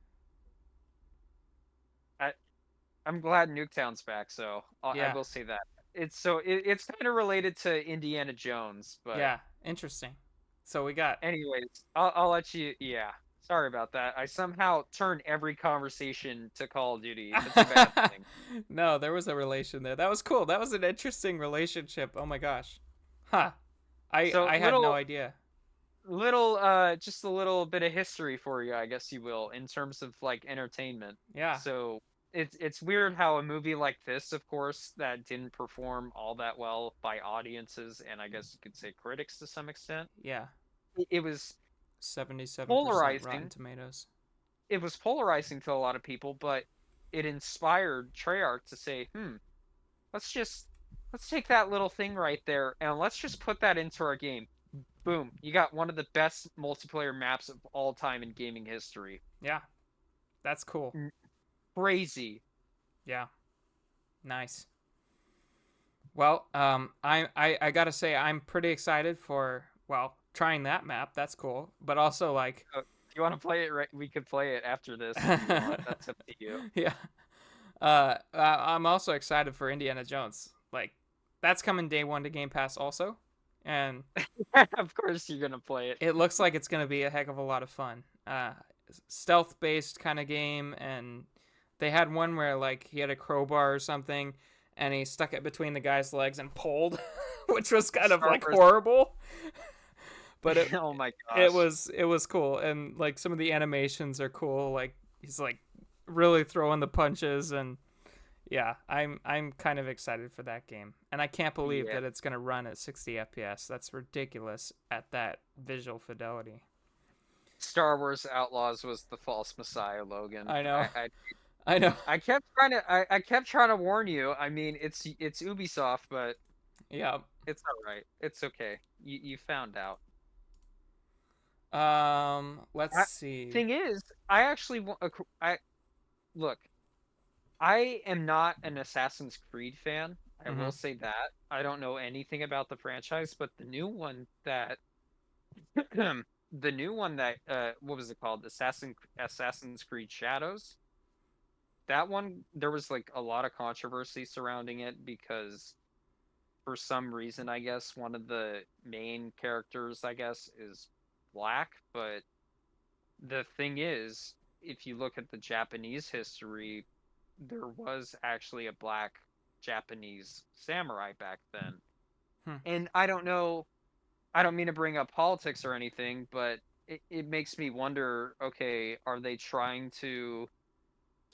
I'm glad Nuketown's back, so I Yeah. will say that. It's kind of related to Indiana Jones, but Yeah, interesting. So we got anyways, I'll let you. Yeah, sorry about that. I somehow turn every conversation to Call of Duty. It's a bad thing. No, there was a relation there. That was cool. That was an interesting relationship. Oh my gosh. Huh. So I had no idea. Just a little bit of history for you, I guess you will, in terms of like entertainment. Yeah. So it's weird how a movie like this, of course, that didn't perform all that well by audiences and I guess you could say critics to some extent. Yeah. It was 77% Rotten polarizing. Tomatoes. It was polarizing to a lot of people, but it inspired Treyarch to say, let's take that little thing right there and let's just put that into our game. Boom, you got one of the best multiplayer maps of all time in gaming history. Yeah. That's cool. Crazy. Yeah. Nice. Well, I gotta say I'm pretty excited for trying that map. That's cool. But also like If you want to play it, right? We could play it after this. If you want. That's up to you. Yeah. I'm also excited for Indiana Jones. Like that's coming day one to Game Pass also. And of course you're gonna play it. It looks like it's gonna be a heck of a lot of fun. Stealth based kind of game, and they had one where like he had a crowbar or something and he stuck it between the guy's legs and pulled, which was kind of like horrible. But oh my gosh. It was cool, and like some of the animations are cool. Like he's like really throwing the punches, and yeah, I'm kind of excited for that game, and I can't believe that it's gonna run at 60 FPS. That's ridiculous at that visual fidelity. Star Wars Outlaws was the false messiah, Logan. I know. I know. I kept trying to warn you. I mean, it's Ubisoft, but yeah, it's all right. It's okay. You found out. Let's see. Thing is, I actually I look. I am not an Assassin's Creed fan. I Mm-hmm. will say that. I don't know anything about the franchise, but the new one that the new one that what was it called? Assassin's Creed Shadows. That one there was like a lot of controversy surrounding it because for some reason I guess one of the main characters I guess is black, but the thing is if you look at the Japanese history, there was actually a black Japanese samurai back then. Hmm. And I don't know, I don't mean to bring up politics or anything, but it makes me wonder, okay, are they trying to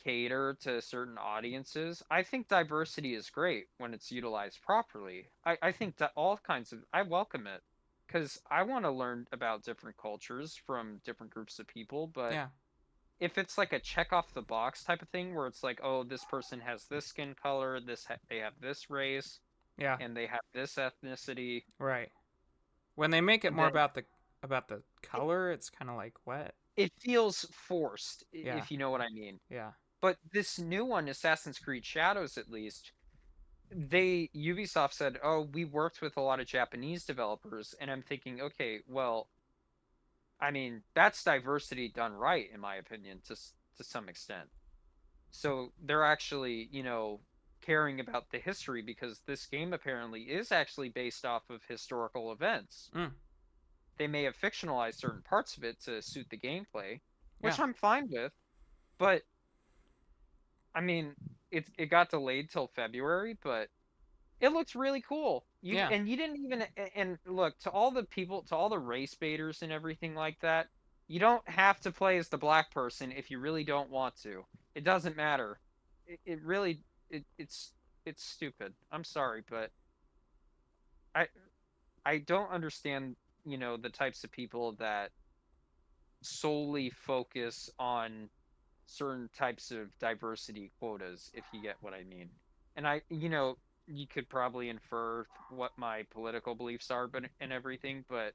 cater to certain audiences? I think diversity is great when it's utilized properly. I think that all kinds of, I welcome it because I want to learn about different cultures from different groups of people, but Yeah. if it's like a check off the box type of thing where it's like, oh, this person has this skin color, they have this race, Yeah. and they have this ethnicity, Right. When they make it more then about the it, color, it's kind of like what? it feels forced, Yeah. if you know what I mean. Yeah. But this new one, Assassin's Creed Shadows, at least, Ubisoft said, oh, we worked with a lot of Japanese developers, and I'm thinking, okay, well, I mean, that's diversity done right, in my opinion, to some extent. So they're actually, caring about the history because this game apparently is actually based off of historical events. Mm. They may have fictionalized certain parts of it to suit the gameplay, Yeah. which I'm fine with, but I mean, it got delayed till February, but it looks really cool. Yeah. You didn't even and look, to all the people, to all the race baiters and everything like that, you don't have to play as the black person if you really don't want to. It doesn't matter. It really it's stupid. I'm sorry, but I I don't understand, the types of people that solely focus on certain types of diversity quotas, if you get what I mean. And you could probably infer what my political beliefs are, but and everything, but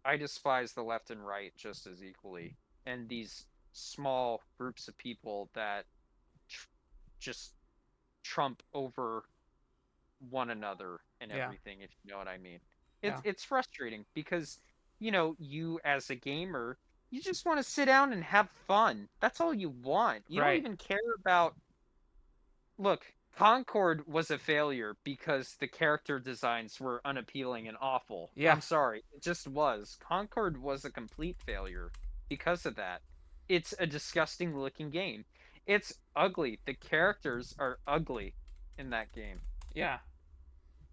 I despise the left and right just as equally, and these small groups of people that tr- just trump over one another and Yeah. everything, if you know what I mean. Yeah. It's frustrating because you as a gamer, you just want to sit down and have fun. That's all you want. You don't Right. even care about. Look, Concord was a failure because the character designs were unappealing and awful. Yeah. I'm sorry, it just was. Concord was a complete failure because of that. It's a disgusting looking game. It's ugly. The characters are ugly in that game. Yeah.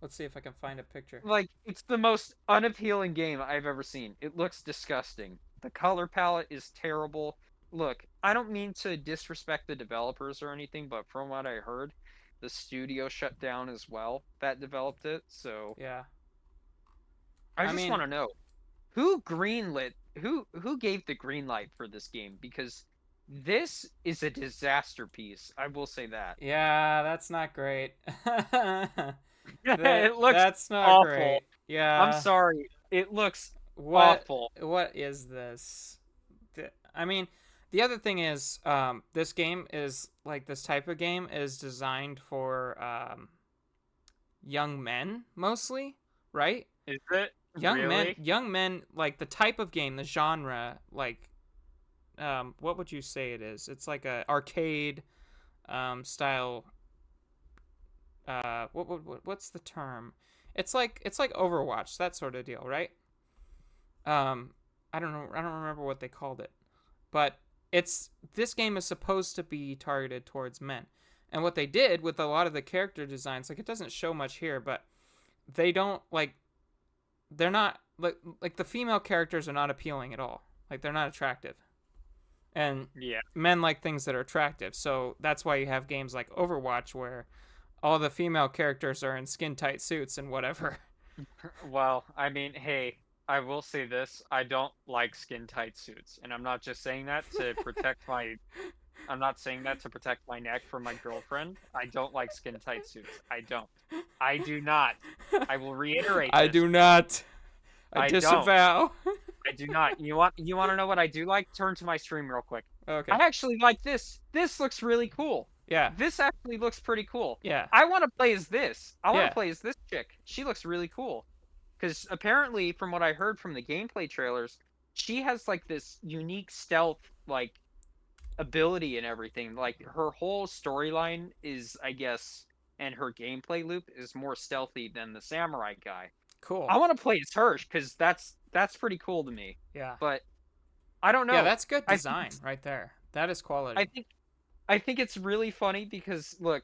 Let's see if I can find a picture. Like, it's the most unappealing game I've ever seen. It looks disgusting. The color palette is terrible. Look, I don't mean to disrespect the developers or anything, but from what I heard, the studio shut down as well that developed it. So Yeah. I I just mean, want to know who gave the green light for this game, because this is a disaster piece. I will say that. yeah, that's not great. It looks That's not awful. great. I'm Yeah. sorry. It looks What awful. what is this? I mean, the other thing is this game is like this type of game is designed for young men mostly, right? Is it Young men, really? like the type of game, the genre, like what would you say it is? It's like a arcade style what's the term? It's like Overwatch, that sort of deal, right? I don't know, I don't remember what they called it. But this game is supposed to be targeted towards men. And what they did with a lot of the character designs, like it doesn't show much here, but they don't they're not like the female characters are not appealing at all. Like they're not attractive. And Yeah. men like things that are attractive. So that's why you have games like Overwatch where all the female characters are in skin tight suits and whatever. Well, I mean, hey, I will say this. I don't like skin tight suits, and I'm not just saying that to protect my I'm not saying that to protect my neck from my girlfriend. I don't like skin tight suits. I don't. I do not. I will reiterate I this. do not. I I don't. disavow. I do not. You want to know what I do like? Turn to my stream real quick. Okay. I actually like this. This looks really cool. Yeah. This actually looks pretty cool. Yeah. I want to play as this. I want to Yeah. play as this chick. She looks really cool. Because apparently, from what I heard from the gameplay trailers, she has like this unique stealth like ability and everything. Like her whole storyline is, I guess, and her gameplay loop is more stealthy than the samurai guy. Cool. I want to play as her because that's pretty cool to me. Yeah. But I don't know. Yeah, that's good I think design it's- right there. That is quality. I think it's really funny because look,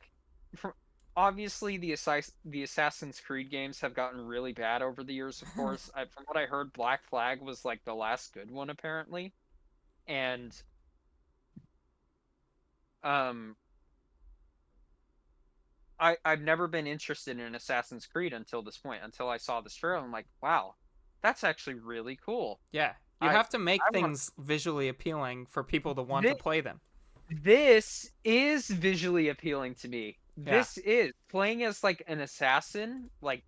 obviously the Assassin's Creed games have gotten really bad over the years. Of course, from what I heard, Black Flag was like the last good one apparently, and um, I've never been interested in Assassin's Creed until this point, until I saw this trailer. I'm like, wow, that's actually really cool. Yeah. You I have to make I want things visually appealing for people to want to Thi- play them. this is visually appealing to me. Yeah. This is playing as like an assassin, like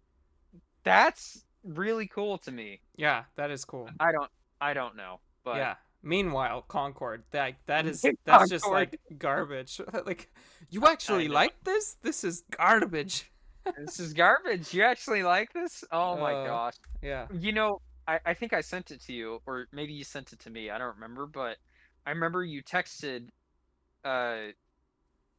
that's really cool to me. Yeah, that is cool. I don't know, but Yeah. Meanwhile, Concord, that's just Concord. like garbage. Like, you actually know. like this? This is garbage. this is garbage. You actually like this? Oh my Uh, gosh. Yeah. You know, I think I sent it to you, or maybe you sent it to me. I don't remember, but I remember you texted. I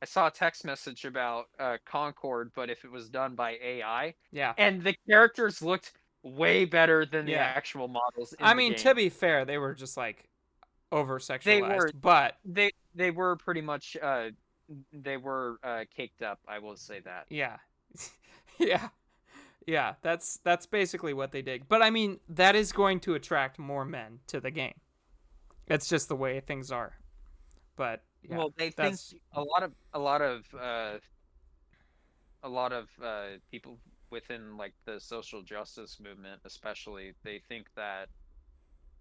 saw a text message about Concord, but if it was done by AI, Yeah. and the characters looked way better than the Yeah. actual models in I the mean, game. to be fair, they were just like over They were sexualized, but they were pretty much they were caked up. I will say that. yeah. Yeah. Yeah, that's basically what they did. But I mean, that is going to attract more men to the game. It's just the way things are. But yeah, Well, they think that's a lot of people within like the social justice movement, especially, they think that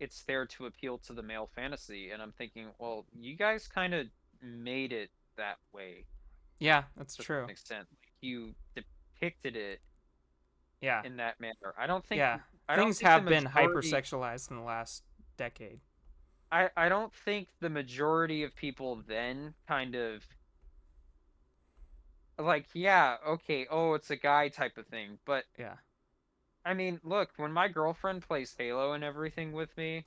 it's there to appeal to the male fantasy, and I'm thinking, well, you guys kind of made it that way yeah, that's to true. some extent. Like, you depicted it Yeah. in that manner. I don't think Yeah. I don't Things think have the been majority- hypersexualized in the last decade. I don't think the majority of people then kind of like, yeah, okay, oh, it's a guy type of thing. But Yeah. I mean, look, when my girlfriend plays Halo and everything with me,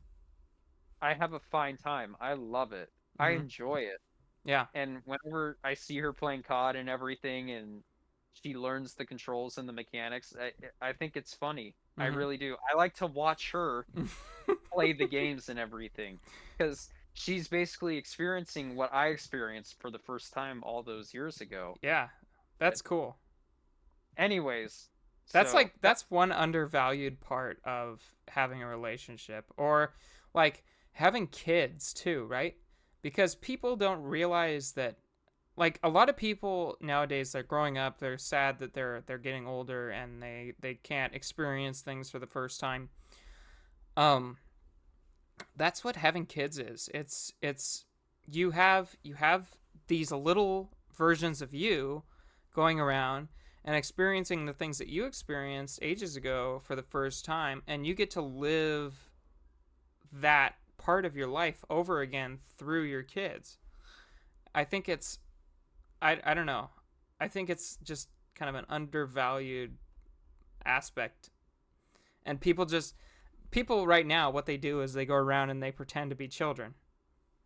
I have a fine time. I love it. I Mhm. enjoy it. Yeah. And whenever I see her playing COD and everything, and she learns the controls and the mechanics, I think it's funny. I Mhm. really do. I like to watch her play the games and everything, because she's basically experiencing what I experienced for the first time all those years ago. Yeah. That's cool. Anyways, That's so like that's one undervalued part of having a relationship, or like having kids too, right? Because people don't realize that, like, a lot of people nowadays, they're growing up, they're sad that they're getting older and they can't experience things for the first time. Um that's what having kids is. It's you have these little versions of you going around and experiencing the things that you experienced ages ago for the first time, and you get to live that part of your life over again through your kids. I think it's I don't know. I think it's just kind of an undervalued aspect. And people right now, what they do is they go around and they pretend to be children,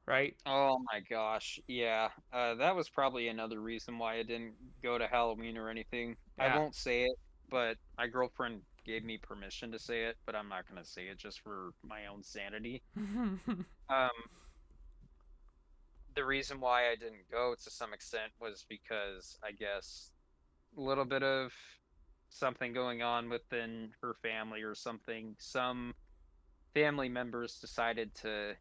right? oh my gosh, yeah. That was probably another reason why I didn't go to Halloween or anything. I Yeah. won't say it, but my girlfriend gave me permission to say it, but I'm not gonna say it just for my own sanity. Um, the reason why I didn't go to some extent was because I guess a little bit of something going on within her family or something. Some family members decided to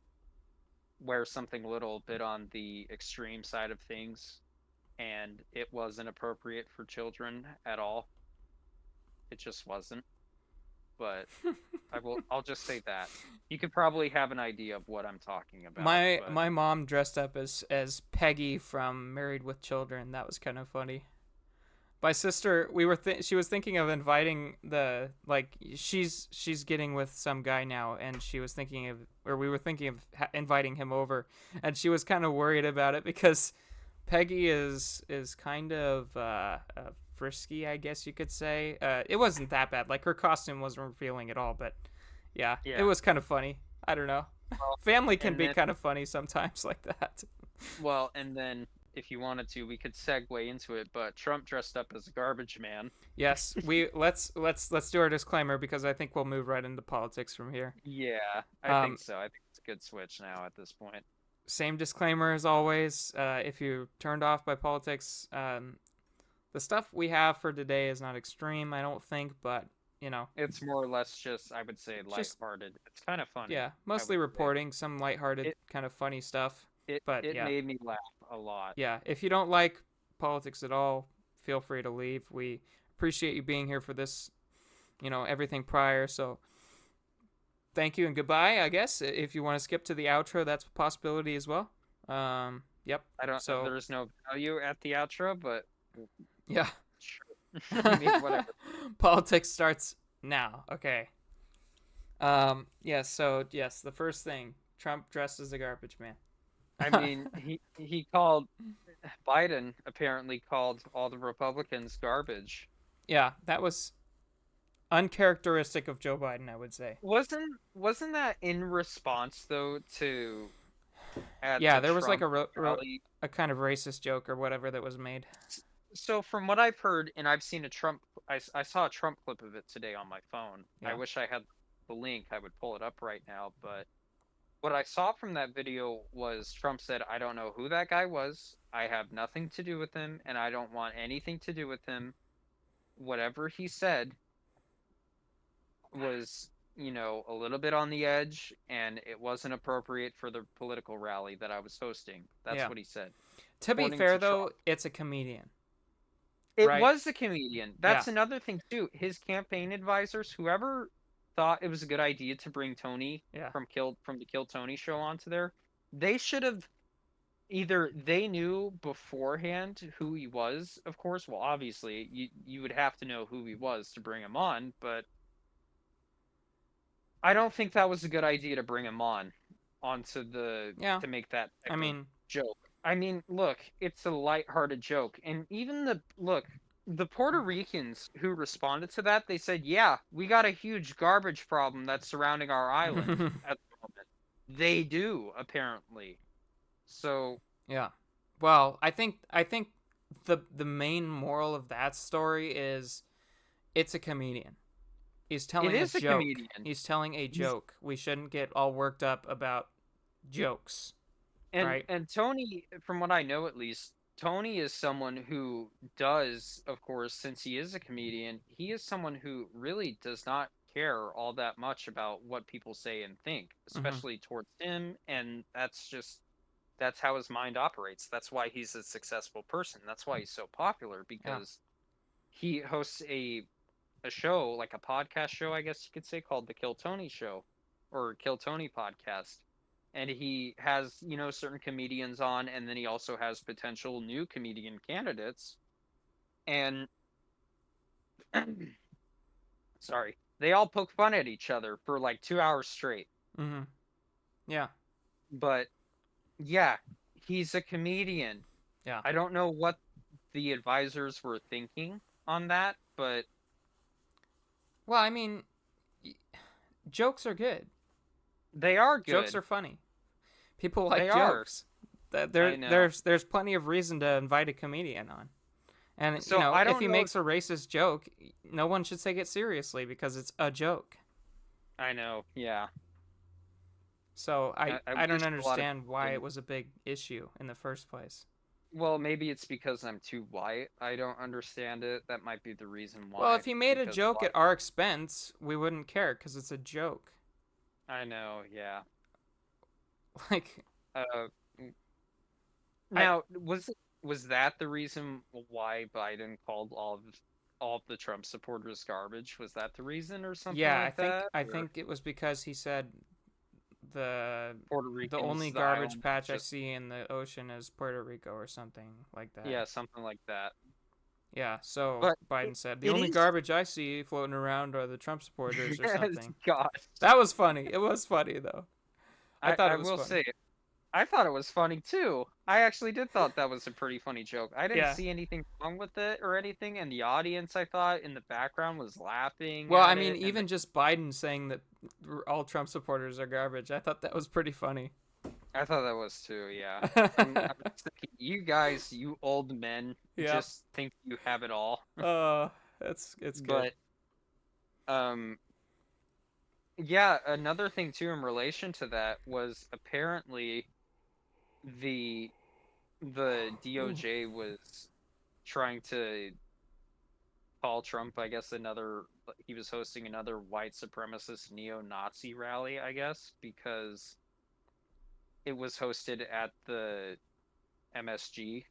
wear something a little bit on the extreme side of things, and it wasn't appropriate for children at all. It just wasn't. But I'll just say that. You could probably have an idea of what I'm talking about. but- my mom dressed up as Peggy from Married with Children. That was kind of funny. My sister, she was thinking of inviting she's getting with some guy now, and we were thinking of inviting him over, and she was kind of worried about it because Peggy is kind of frisky, I guess you could say. It wasn't that bad. Like, her costume wasn't revealing at all, but yeah, it was kind of funny. I don't know. Well, Family can be kind of funny sometimes like that. Well, and then if you wanted to, we could segue into it. But Trump dressed up as a garbage man. Yes, let's do our disclaimer because I think we'll move right into politics from here. Yeah, I think so. I think it's a good switch now at this point. Same disclaimer as always. If you're turned off by politics, the stuff we have for today is not extreme, I don't think, but it's more or less just, I would say, lighthearted. It's kind of funny. Yeah, mostly reporting, some lighthearted, kind of funny stuff. It made me laugh a lot. Yeah, if you don't like politics at all, feel free to leave. We appreciate you being here for this, everything prior. So thank you and goodbye, I guess. If you want to skip to the outro, that's a possibility as well. Yep. There's no value at the outro, but yeah. Sure. I mean, whatever. Politics starts now. Okay. Yes, the first thing, Trump dressed as a garbage man. I mean, he called Biden apparently called all the Republicans garbage. Yeah, that was uncharacteristic of Joe Biden, I would say. Wasn't that in response though to? There was like a kind of racist joke or whatever that was made. So from what I've heard, and I've seen I saw a Trump clip of it today on my phone. Yeah. I wish I had the link. I would pull it up right now, but. What I saw from that video was Trump said, "I don't know who that guy was. I have nothing to do with him, and I don't want anything to do with him." Whatever he said was, a little bit on the edge, and it wasn't appropriate for the political rally that I was hosting. That's what he said. To be fair, though, it's a comedian. It was a comedian. That's another thing, too. His campaign advisors, whoever thought it was a good idea to bring Tony from the Kill Tony show onto there, they should have either they knew beforehand who he was, of course. Well, obviously you would have to know who he was to bring him on, but I don't think that was a good idea to bring him onto to make that joke. I mean, look, it's a lighthearted joke, and even the Puerto Ricans who responded to that, they said, "Yeah, we got a huge garbage problem that's surrounding our island at the moment." They do, apparently. So yeah. Well, I think the main moral of that story is it's a comedian. He's telling a joke. Comedian. He's telling a joke. We shouldn't get all worked up about jokes. Right? And Tony, from what I know at least, Tony is someone who does, of course, since he is a comedian, he is someone who really does not care all that much about what people say and think, especially towards him. And that's how his mind operates. That's why he's a successful person. That's why he's so popular, because he hosts a show, like a podcast show, I guess you could say, called The Kill Tony Show, or Kill Tony Podcast. And he has, certain comedians on, and then he also has potential new comedian candidates. And sorry, they all poke fun at each other for like 2 hours straight. Mm-hmm. Yeah. But yeah, he's a comedian. Yeah. I don't know what the advisors were thinking on that, but well, I mean, jokes are good. They are good. Jokes are funny. People like jokes. There's plenty of reason to invite a comedian on. And if he makes a racist joke, no one should take it seriously because it's a joke. I know, yeah. So I don't understand why it was a big issue in the first place. Well, maybe it's because I'm too white. I don't understand it. That might be the reason why. Well, if he made a joke at our expense, we wouldn't care because it's a joke. I know, yeah. Like, now was that the reason why Biden called all of the Trump supporters garbage? Was that the reason or something? Yeah, I think it was because he said the only garbage patch I see in the ocean is Puerto Rico or something like that. Yeah, something like that. Yeah, so But Biden said, the it only is garbage I see floating around are the Trump supporters or yes, something. gosh. That was funny. It was funny, though. I thought I it was will funny. say, I thought it was funny too. I actually did thought that was a pretty funny joke. I didn't Yeah. see anything wrong with it or anything, and the audience, I thought, in the background was laughing Well, I at mean, it, and even just Biden saying that all Trump supporters are garbage, I thought that was pretty funny. I thought that was too, yeah. I'm just thinking, you guys, you old men, Yep. just think you have it all. It's good. But, um, yeah, another thing too in relation to that was apparently the the DOJ was trying to call Trump, I guess, he was hosting another white supremacist neo-Nazi rally, I guess, because it was hosted at the MSG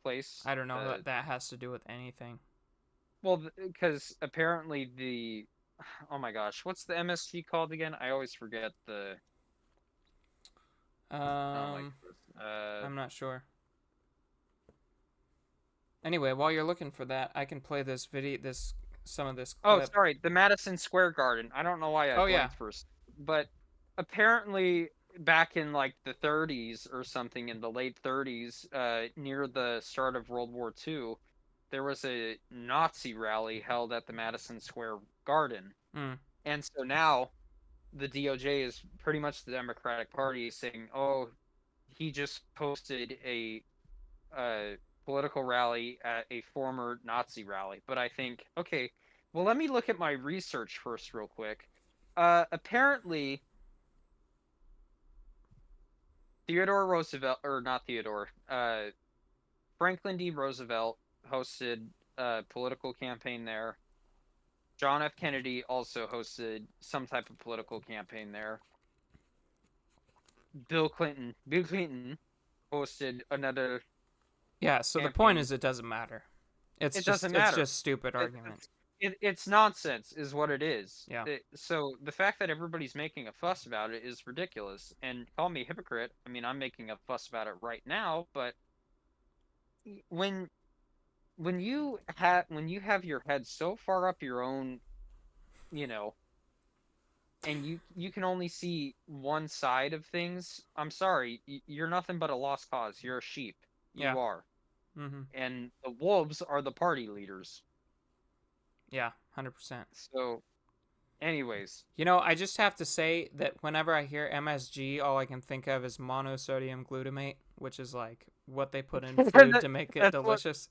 place. I don't know what that has to do with anything. Well, because apparently oh my gosh, what's the MSG called again? I always forget the. Oh my goodness. I'm not sure. Anyway, while you're looking for that, I can play this video, some of this Oh, clip. sorry, the Madison Square Garden. I don't know why I blanked first, but apparently back in like the 30s or something, in the late 30s, near the start of World War II, there was a Nazi rally held at the Madison Square Garden, and so now the DOJ is pretty much the Democratic Party saying, "Oh, he just posted a political rally at a former Nazi rally." But I think, okay, well, let me look at my research first, real quick. Apparently, Theodore Roosevelt, or not Theodore, Franklin D. Roosevelt hosted a political campaign there. John F. Kennedy also hosted some type of political campaign there. Bill Clinton hosted another. Yeah, so the point is, it doesn't matter. It doesn't matter. It's just stupid argument. It's nonsense, is what it is. Yeah. So the fact that everybody's making a fuss about it is ridiculous. And call me a hypocrite. I mean, I'm making a fuss about it right now, but when you have your head so far up your own, and you can only see one side of things, I'm sorry, you're nothing but a lost cause. You're a sheep. You are. Mm-hmm. And the wolves are the party leaders. Yeah, 100%. So, anyways. I just have to say that whenever I hear MSG, all I can think of is monosodium glutamate, which is like what they put in food to make it delicious.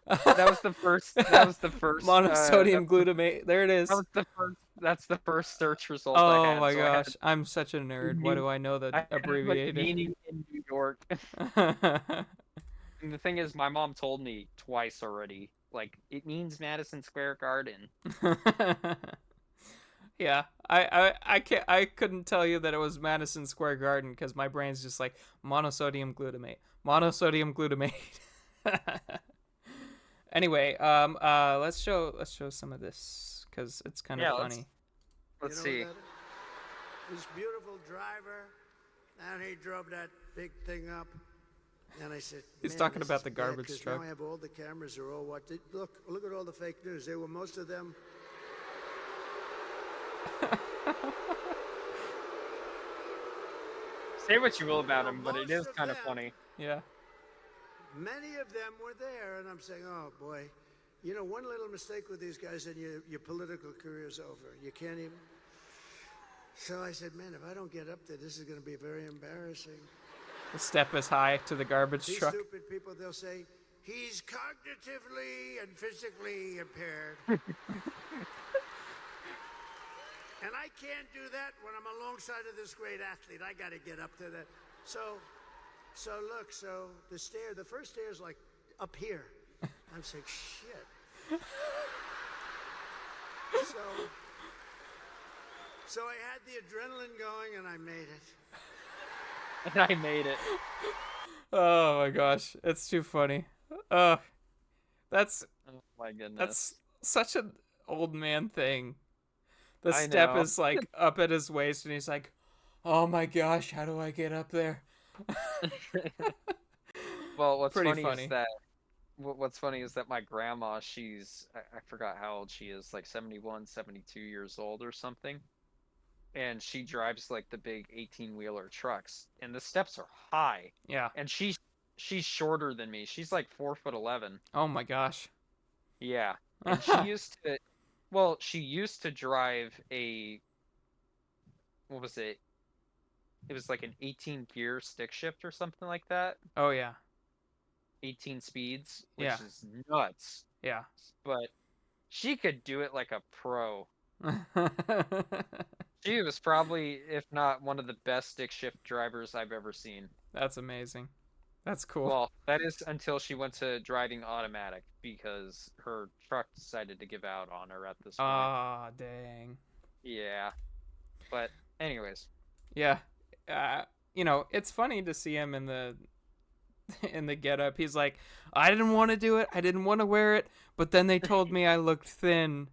That was the first. Monosodium glutamate. There it is. That's the first search result. Oh I had, my gosh, I'm such a nerd. Why do I know the abbreviated? Meaning in New York. And the thing is, my mom told me twice already. Like, it means Madison Square Garden. Yeah, I couldn't tell you that it was Madison Square Garden because my brain's just like monosodium glutamate. Anyway, let's show some of this because it's kind of funny. Let's see. This beautiful driver, and he drove that big thing up. And I said, he's talking about the garbage truck. Now I have all the cameras are all watching. Look at all the fake news. They were most of them. Say what you will about him, but it is kind of funny. Yeah. Many of them were there, and I'm saying, oh boy, one little mistake with these guys, and your political career's over. You can't even. So I said, man, if I don't get up there, this is going to be very embarrassing. The step is high to the garbage truck. These stupid people, they'll say, he's cognitively and physically impaired. And I can't do that when I'm alongside of this great athlete. I got to get up to that. So look, the first stair is like up here. I'm saying, shit. So I had the adrenaline going, and I made it. And I made it. Oh my gosh, it's too funny. That's. Oh my goodness. That's such an old man thing. The step is like up at his waist, and he's like, "Oh my gosh, how do I get up there?" Well, what's funny is that what's funny is that my grandma, I forgot how old she is, like 71, 72 years old or something. And she drives like the big 18-wheeler trucks, and the steps are high. Yeah. And she's shorter than me. She's like 4'11". Oh my gosh. Yeah. And she used to, well, she used to drive a, what was it? It was like an 18 gear stick shift or something like that. Oh yeah. 18 speeds, Yeah. which is nuts. Yeah. But she could do it like a pro. She was probably, if not one of the best stick shift drivers I've ever seen. That's amazing. That's cool. Well, that is until she went to driving automatic because her truck decided to give out on her at this point. Ah, dang. Yeah. But anyways, Yeah. It's funny to see him in the in the getup. He's like, I didn't want to do it. I didn't want to wear it, but then they told me I looked thin,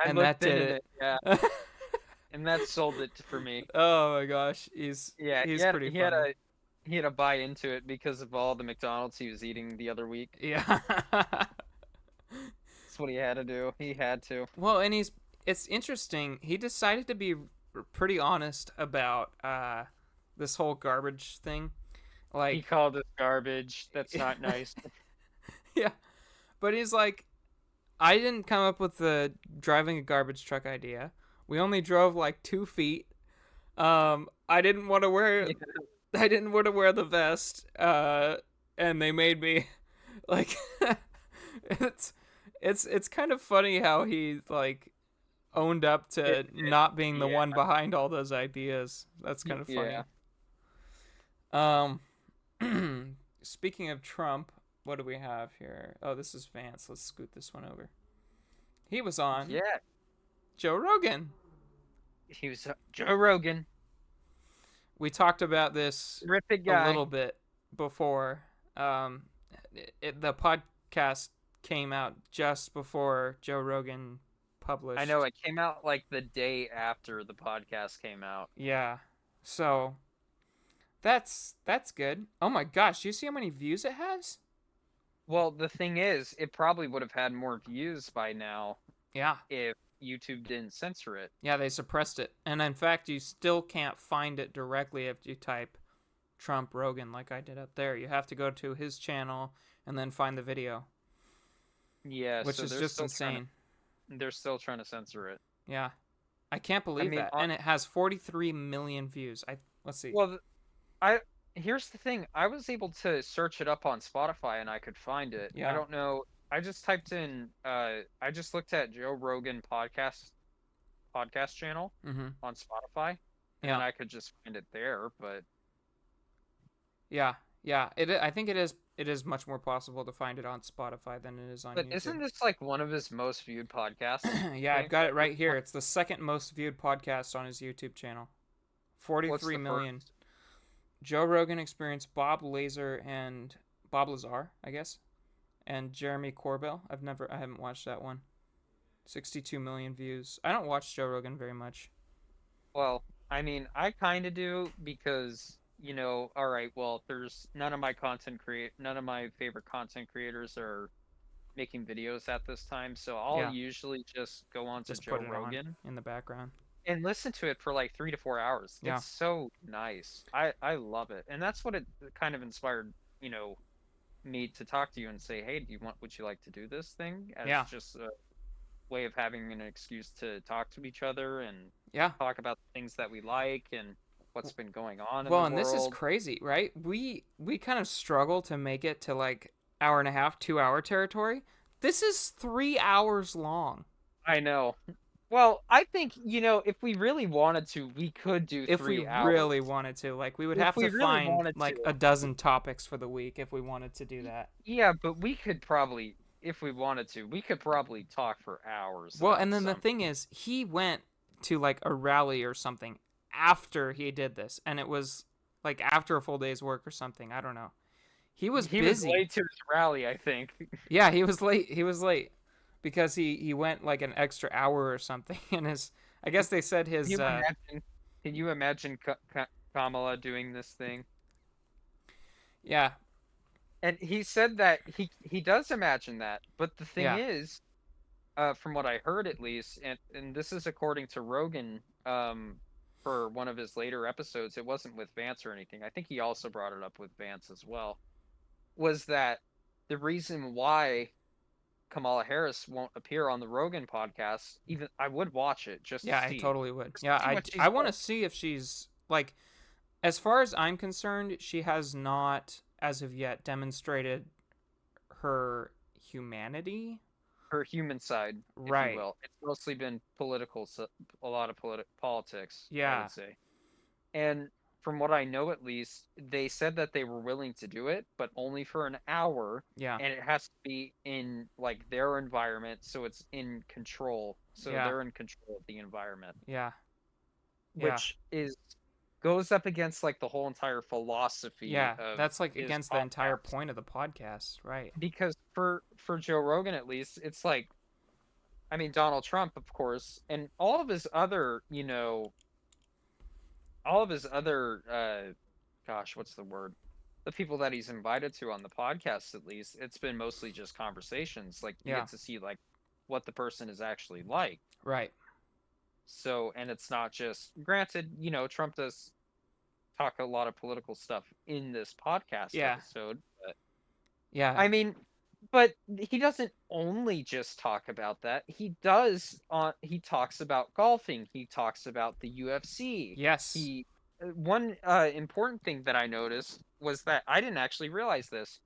I and looked that did into it. Yeah. And that sold it for me. Oh my gosh, he's pretty he had funny. he had to buy into it because of all the McDonald's he was eating the other week. Yeah. That's what he had to do. He had to. Well, and it's interesting. He decided to be pretty honest about this whole garbage thing. He Like, called us garbage. That's not nice. yeah. But he's like, I didn't come up with the driving a garbage truck idea. We only drove like 2 feet. I didn't want to wear I didn't want to wear the vest. And they made me like it's kind of funny how he like owned up to not being the one behind all those ideas. That's kind of funny. Speaking of Trump, what do we have here? Oh, this is Vance. Let's scoot this one over. He was on Joe Rogan. He was Joe Rogan. We talked about this Terrific guy. a little bit before. The podcast came out just before Joe Rogan published. I know, it came out like the day after the podcast came out. Yeah. So that's good. Oh my gosh, do you see how many views it has? Well, the thing is, it probably would have had more views by now Yeah. if YouTube didn't censor it. Yeah, they suppressed it. And in fact, you still can't find it directly if you type Trump Rogan like I did up there. You have to go to his channel and then find the video. Yeah, which so is just insane. They're still trying to censor it. Yeah. I can't believe that. And it has 43 million views. Let's see. Well, here's the thing. I was able to search it up on Spotify and I could find it. Yeah. I don't know. I just typed in I just looked at Joe Rogan podcast channel on Spotify and I could just find it there, but yeah. I think it is much more possible to find it on Spotify than it is on YouTube. But isn't this like one of his most viewed podcasts? Yeah, I've got it right here. It's the second most viewed podcast on his YouTube channel. 43 million. First? Joe Rogan Experience, Bob Lazar, I guess, and Jeremy Corbell. I haven't watched that one. 62 million views. I don't watch Joe Rogan very much. Well, I mean, I kind of do because, all right, well, there's none of my favorite content creators are making videos at this time, so I'll usually just go on to Joe Rogan in the background and listen to it for like 3 to 4 hours. Yeah. It's so nice. I love it. And that's what it kind of inspired, me to talk to you and say, hey, would you like to do this thing? As just a way of having an excuse to talk to each other and talk about the things that we like and what's been going on in the world. Well, and this is crazy, right? We kind of struggle to make it to like hour and a half, 2 hour territory. This is 3 hours long. I know. Well, I think, if we really wanted to, we could do 3 hours. If we really wanted to. Like, we would have to find, like, a dozen topics for the week if we wanted to do that. Yeah, but we could probably, if we wanted to, we could probably talk for hours. Well, and then the thing is, he went to, like, a rally or something after he did this. And it was, like, after a full day's work or something. I don't know. He was busy. He was late to his rally, I think. Yeah, he was late. Because he went like an extra hour or something, and I guess they said his. Can you imagine Kamala doing this thing? Yeah, And he said that he does imagine that, but the thing Yeah. is, from what I heard at least, and this is according to Rogan, for one of his later episodes, it wasn't with Vance or anything. I think he also brought it up with Vance as well. Was that the reason why Kamala Harris won't appear on the Rogan podcast? Even I would watch it just to Yeah, I see, totally would. just to Yeah, see what she's I want to like. see if she's like, as far as I'm concerned, she has not as of yet demonstrated her humanity. Her human side, if you Right. will. It's mostly been political, a lot of politics, I Yeah. would say. And from what I know, at least, they said that they were willing to do it, but only for an hour, Yeah. and it has to be in like their environment, so it's in control. So Yeah. they're in control of the environment, Yeah. Yeah. which is goes up against like the whole entire philosophy Yeah. of That's like his against the entire podcast. point of the podcast, right? Because for Joe Rogan at least, it's like, I mean, Donald Trump, of course, and all of his other, all of his other gosh, what's the word? The people that he's invited to on the podcast, at least, it's been mostly just conversations. Like you Yeah. get to see like what the person is actually like. Right. So, and it's not just, granted, Trump does talk a lot of political stuff in this podcast Yeah. episode, but Yeah. I mean, but he doesn't only just talk about that. He talks about golfing, he talks about the UFC. Yes. He One important thing that I noticed was that I didn't actually realize this.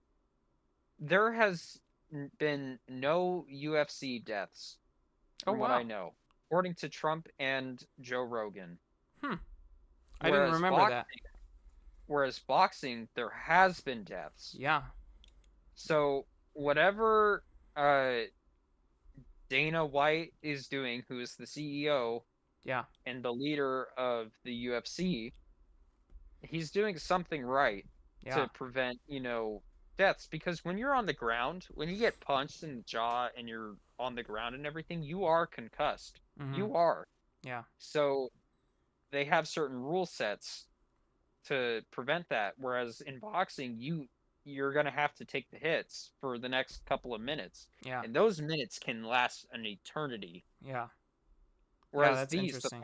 There has been no UFC deaths Oh from what I wow. know, according to Trump and Joe Rogan. Hmm. I didn't Whereas remember that. boxing, there has been deaths. Yeah. So whatever uh Dana White is doing, who is the CEO Yeah. and the leader of the UFC, he's doing something right Yeah. to prevent, deaths. Because when you're on the ground, when you get punched in the jaw and you're on the ground and everything, you are concussed. Mhm. You are. Yeah. So they have certain rule sets to prevent that. Whereas in boxing, you're gonna have to take the hits for the next couple of minutes, Yeah. and those minutes can last an eternity. Yeah. Yeah, Whereas that's these, interesting.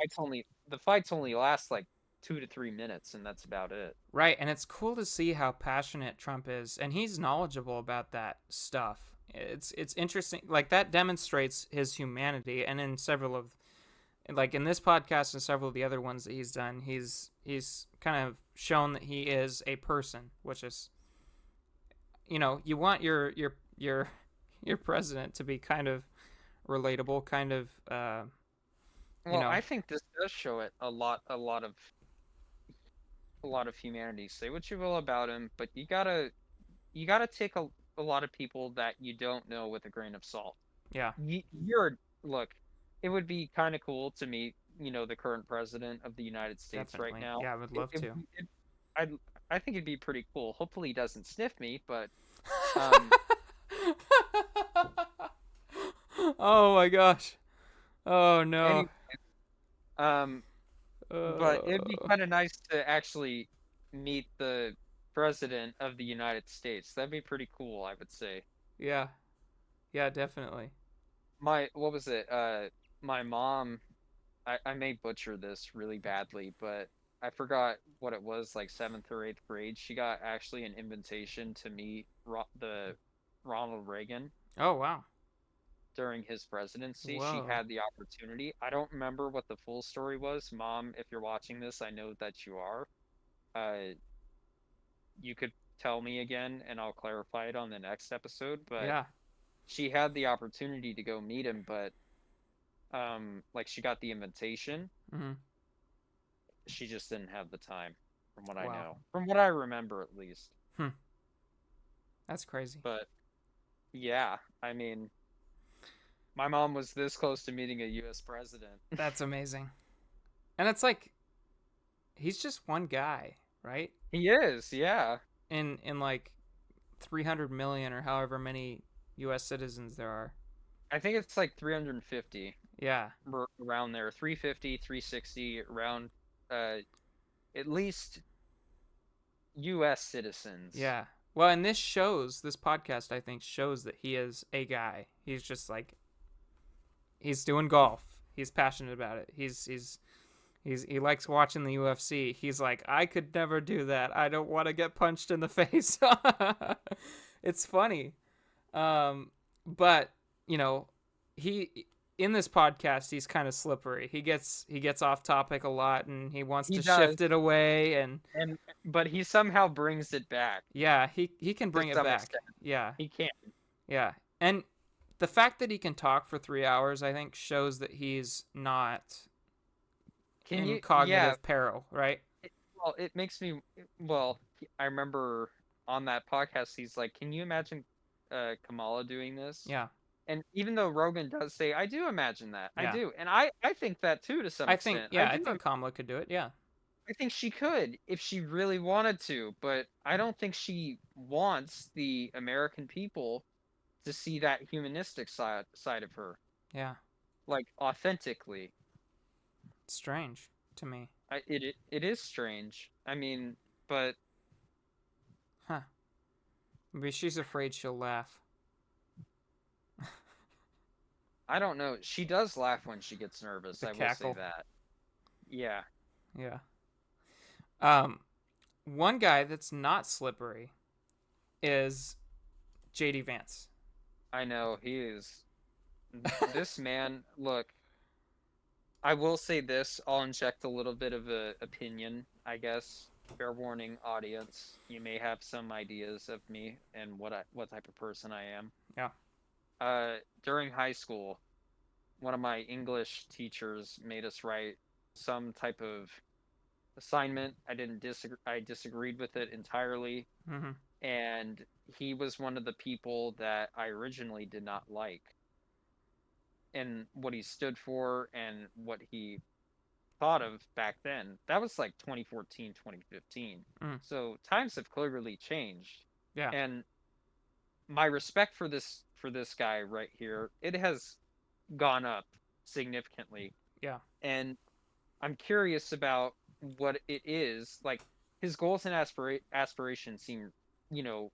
the fights only last like 2 to 3 minutes, and that's about it. Right, and it's cool to see how passionate Trump is, and he's knowledgeable about that stuff. It's interesting, like that demonstrates his humanity, and in several of, like in this podcast and several of the other ones that he's done, he's kind of shown that he is a person, which is, you want your president to be kind of relatable, kind of, Well, I think this does show it a lot of humanity. Say what you will about him, but you gotta take a lot of people that you don't know with a grain of salt. yeah, Look, it would be kind of cool to meet, the current president of the United States right definitely. now. Yeah, I would love to. I I think it'd be pretty cool. Hopefully he doesn't sniff me, but um Oh my gosh. Oh no. anyway, um but it'd be Uh, kind of nice to actually meet the president of the United States. That'd be pretty cool, I would say. yeah. Yeah, definitely. What was it? My mom, I may butcher this really badly, but I forgot what it was, like seventh or eighth grade. She got actually an invitation to meet the Ronald Reagan Oh wow. during his presidency. She Whoa. had the opportunity. I don't remember what the full story was. Mom, if you're watching this, I know that you are. Uh, you could tell me again, and I'll clarify it on the next episode. But Yeah. she had the opportunity to go meet him, but like she got the invitation, Mhm. she just didn't have the time, from what I Wow. know, from what I remember at least. That's crazy. But yeah, I mean, my mom was this close to meeting a U.S. president. That's amazing. And it's like he's just one guy, right? He is, yeah. In like 300 million or however many US citizens there are. I think it's like 350, Yeah. around there, 350, 360, around at least U.S. citizens. Yeah. Well, and this podcast, I think, shows that he is a guy. He's just like, he's doing golf. He's passionate about it. He likes watching the UFC. He's like, I could never do that. I don't want to get punched in the face. It's funny. But, you know, in this podcast, he's kind of slippery. He gets off topic a lot, and he wants to shift it away, but he somehow brings it back. Yeah, he can bring to it some back. extent. Yeah. He can. Yeah. And the fact that he can talk for 3 hours, I think, shows that he's not in cognitive peril, right? Well, it makes me. Well, I remember on that podcast, he's like, "Can you imagine Kamala doing this?" Yeah. And even though Rogan does say, "I do imagine that," Yeah. I do, and I think that too to some extent. I think Kamala could do it. Yeah. I think she could if she really wanted to, but I don't think she wants the American people to see that humanistic side of her. Yeah. Like authentically. Strange to me. It is strange. I mean, but huh? Maybe she's afraid she'll laugh. I don't know. She does laugh when she gets nervous. I will say that. Yeah. Yeah. One guy that's not slippery is JD Vance. I know he is. This man, look. I will say this. I'll inject a little bit of a opinion, I guess. Fair warning, audience. You may have some ideas of me and what type of person I am. Yeah. During high school, one of my English teachers made us write some type of assignment. I disagreed with it entirely. Mm-hmm. And he was one of the people that I originally did not like. And what he stood for and what he thought of back then. That was like 2014, 2015. So times have clearly changed. Yeah. And my respect for this guy right here, it has gone up significantly. Yeah. And I'm curious about what it is. Like, his goals and aspirations seem, you know,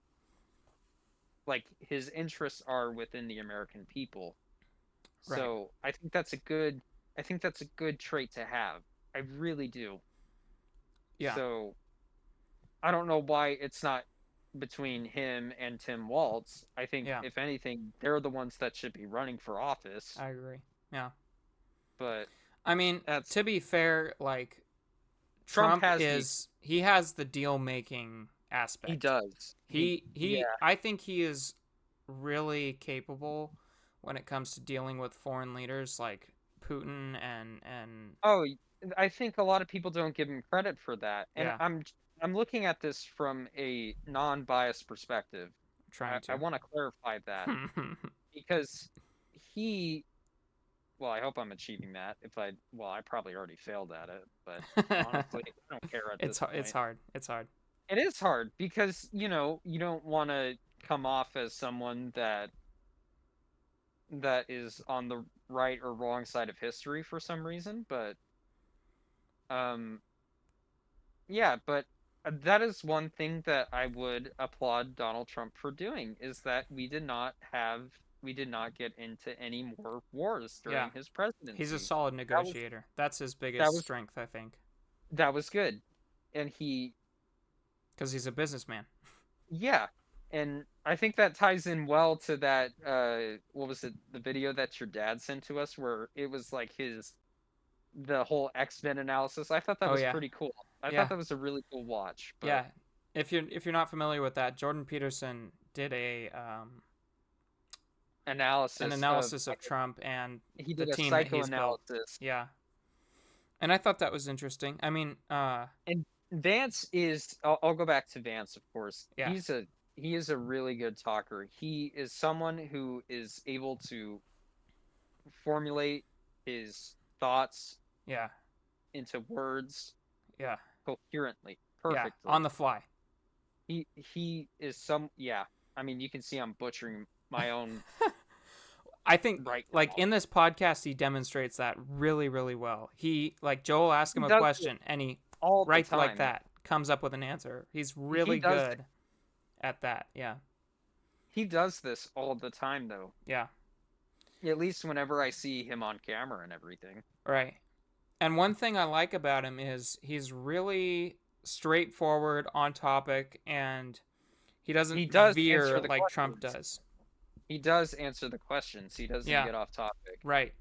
like his interests are within the American people. Right. So I think that's a good trait to have. I really do. Yeah. So I don't know why it's not between him and Tim Walz. I think if anything, they're the ones that should be running for office. I agree. Yeah. But I mean, to be fair, like Trump he has the deal making aspect. He does. I think he is really capable when it comes to dealing with foreign leaders like Putin and Oh, I think a lot of people don't give him credit for that. And yeah. I'm looking at this from a non-biased perspective. I want to clarify that because well, I hope I'm achieving that. I probably already failed at it, but honestly, I don't care at this point. It's hard. It's hard. It is hard because, you know, you don't want to come off as someone that is on the right or wrong side of history for some reason, but yeah, but that is one thing that I would applaud Donald Trump for doing, is that we did not get into any more wars during his presidency. He's a solid negotiator. That's his biggest strength, I think. That was good. And because he's a businessman. Yeah. And I think that ties in well to that, what was it, the video that your dad sent to us, where it was like the whole X-Men analysis. I thought that was pretty cool. I thought that was a really cool watch. But... Yeah. If you're not familiar with that, Jordan Peterson did a analysis of Trump and he did the team a that he's psychoanalysis. built. Yeah. And I thought that was interesting. I mean, and Vance is, I'll go back to Vance, of course. Yeah. He is a really good talker. He is someone who is able to formulate his thoughts into words coherently, perfectly. Yeah, on the fly. He is I mean, you can see I'm butchering my own I think in this podcast he demonstrates that really, really well. He, like, Joel asked him a question and he writes like that, comes up with an answer. He's really good at that. Yeah. He does this all the time, though. Yeah. At least whenever I see him on camera and everything. Right. And one thing I like about him is he's really straightforward, on topic, and he doesn't He does veer answer the like Trump questions. does. He does answer the questions. He doesn't Yeah. get off topic. Right.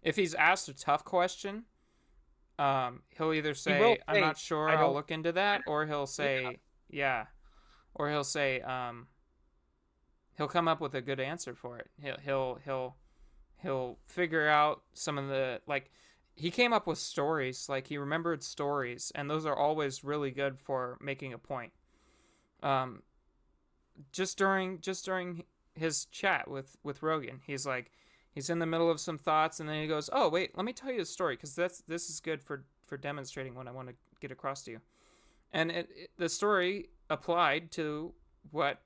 If he's asked a tough question, he'll either will say, "I'm say, not sure, "I I'll don't." look into that," or he'll say, "Yeah," or he'll say, he'll come up with a good answer for it. He'll figure out some of the, like, he came up with stories, like he remembered stories, and those are always really good for making a point. Just during his chat with Rogan, he's like, he's in the middle of some thoughts, and then he goes, "Oh wait, let me tell you a story, because this is good for demonstrating what I want to get across to you." And the story applied to what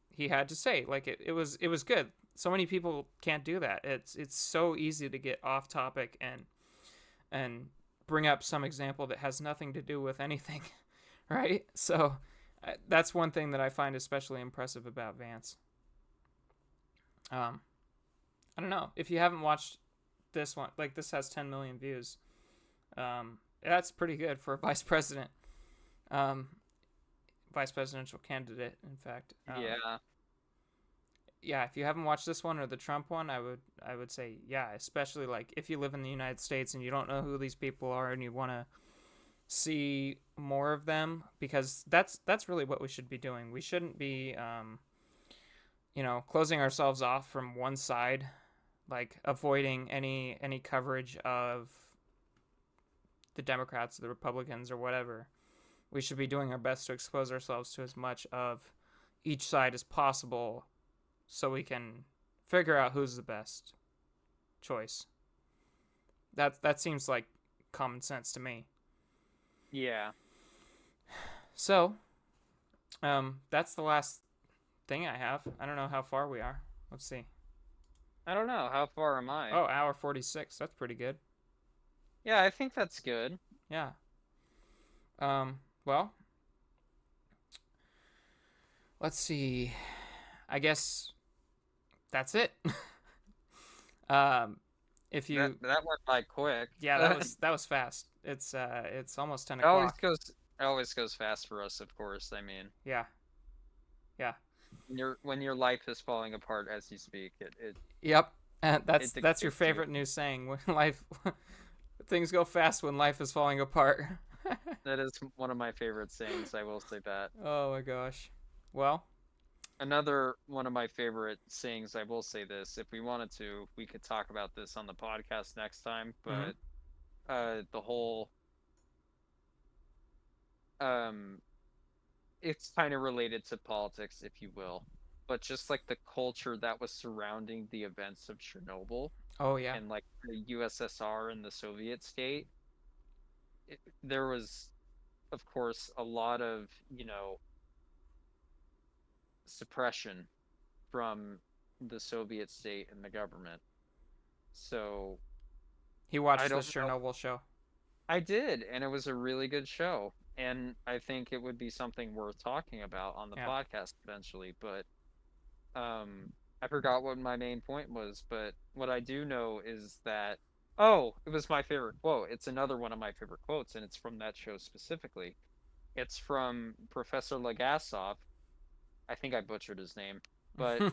he had to say. Like it was good. So many people can't do that. It's so easy to get off topic and bring up some example that has nothing to do with anything, right? So that's one thing that I find especially impressive about Vance. I don't know if you haven't watched this one. Like, this has 10 million views. That's pretty good for a vice president. Vice presidential candidate, in fact. Yeah. Yeah, if you haven't watched this one or the Trump one, I would say, yeah, especially like if you live in the United States and you don't know who these people are and you want to see more of them, because that's really what we should be doing. We shouldn't be closing ourselves off from one side, like avoiding any coverage of the Democrats or the Republicans or whatever. We should be doing our best to expose ourselves to as much of each side as possible, so we can figure out who's the best choice. That seems like common sense to me. Yeah. So, that's the last thing I have. I don't know how far we are. Let's see. I don't know. How far am I? Oh, hour 46. That's pretty good. Yeah, I think that's good. Yeah. Well, let's see. I guess that's it. If you that went by quick. Yeah, that was fast. It's almost 10 It always o'clock. goes fast for us, of course. I mean, Yeah. when your life is falling apart as you speak, it Yep. That's your dictates you. favorite new saying, when life things go fast when life is falling apart. That is one of my favorite sayings. I will say that. Oh my gosh. Well, Another one of my favorite sayings, I will say this, if we wanted to, we could talk about this on the podcast next time, but the whole it's kind of related to politics, if you will, but just like the culture that was surrounding the events of Chernobyl oh yeah. and like the USSR and the Soviet state, there was, of course, a lot of, suppression from the Soviet state and the government. So He watched I the don't know. Chernobyl show. I did, and it was a really good show. And I think it would be something worth talking about on the Yeah. podcast eventually. But I forgot what my main point was. But what I do know is that, oh, it was my favorite quote. It's another one of my favorite quotes, and it's from that show specifically. It's from Professor Legasov. I think I butchered his name, but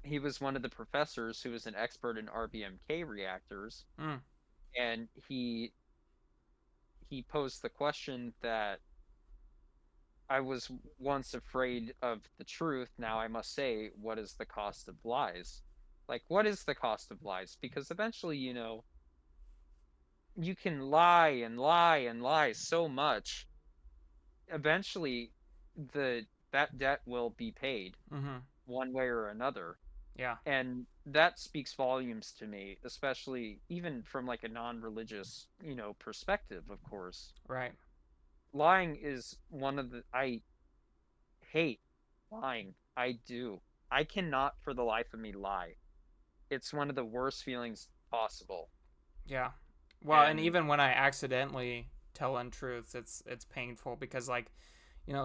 he was one of the professors who was an expert in RBMK reactors, and he posed the question that I was once afraid of the truth. Now I must say, what is the cost of lies? Like, what is the cost of lies? Because eventually, you can lie and lie and lie so much. Eventually, that debt will be paid one way or another. Yeah. And that speaks volumes to me, especially even from like a non-religious, perspective, of course. Right. Lying is one of the I hate lying. I do. I cannot for the life of me lie. It's one of the worst feelings possible. Yeah. Well, and And even when I accidentally tell untruths, it's painful, because like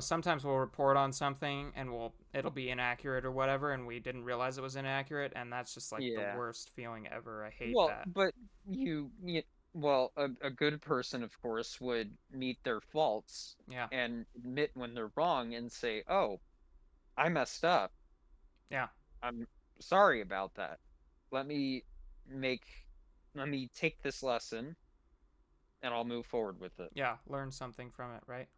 sometimes we'll report on something and it'll be inaccurate or whatever, and we didn't realize it was inaccurate, and that's just like the Yeah. worst feeling ever. I hate Well, that. but well, a good person, of course, would meet their faults Yeah. and admit when they're wrong and say, "Oh, I messed up. Yeah. I'm sorry about that. Let me make, let me take this lesson and I'll move forward with it." Yeah. Learn something from it, right?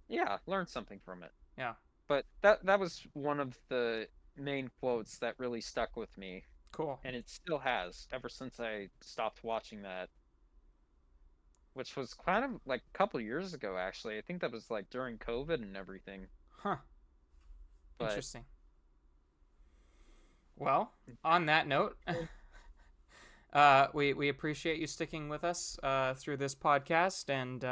Yeah, learn something from it. Yeah. But that was one of the main quotes that really stuck with me, Cool. and it still has ever since I stopped watching that, which was kind of like a couple years ago, actually. I think that was like during COVID and everything. Huh. But Interesting. Well, on that note, we appreciate you sticking with us through this podcast, and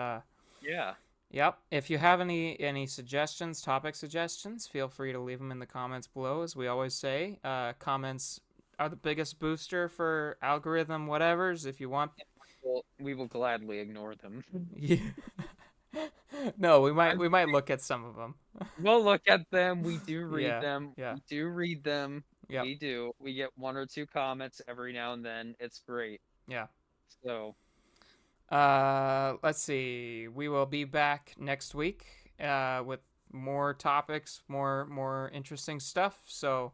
yeah, yep, if you have any suggestions, topic suggestions, feel free to leave them in the comments below. As we always say, comments are the biggest booster for algorithm whatevers. If you want, we will gladly ignore them. yeah. No, we might look at some of them. We'll look at them. We do read Yeah, them. yeah. We do read them. Yep. We do. We get 1 or 2 comments every now and then. It's great. Yeah. So, let's see. We will be back next week with more topics, more interesting stuff. So,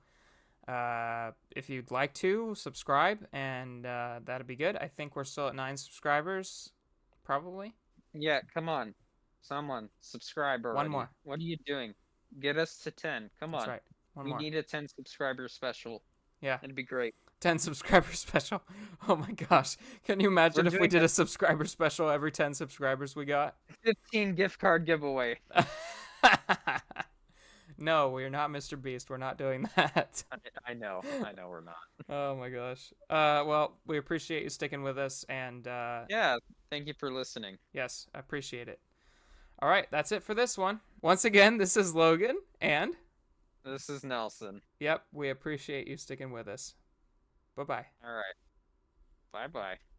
if you'd like to subscribe, and that'd be good. I think we're still at 9 subscribers, probably. yeah, come on. Someone subscribe already. One more. What are you doing? Get us to 10. Come That's on. right. One We more. need a 10 subscriber special. Yeah. It'd be great. 10 subscriber special. Oh my gosh. Can you imagine We're if we doing did a subscriber special every 10 subscribers we got? 15 gift card giveaway. No, we're not Mr. Beast. We're not doing that. I know we're not. Oh my gosh. Well, we appreciate you sticking with us, and Yeah, thank you for listening. yes, I appreciate it. All right, that's it for this one. Once again, this is Logan, and This is Nelson. yep, we appreciate you sticking with us. Bye-bye. All right. Bye-bye.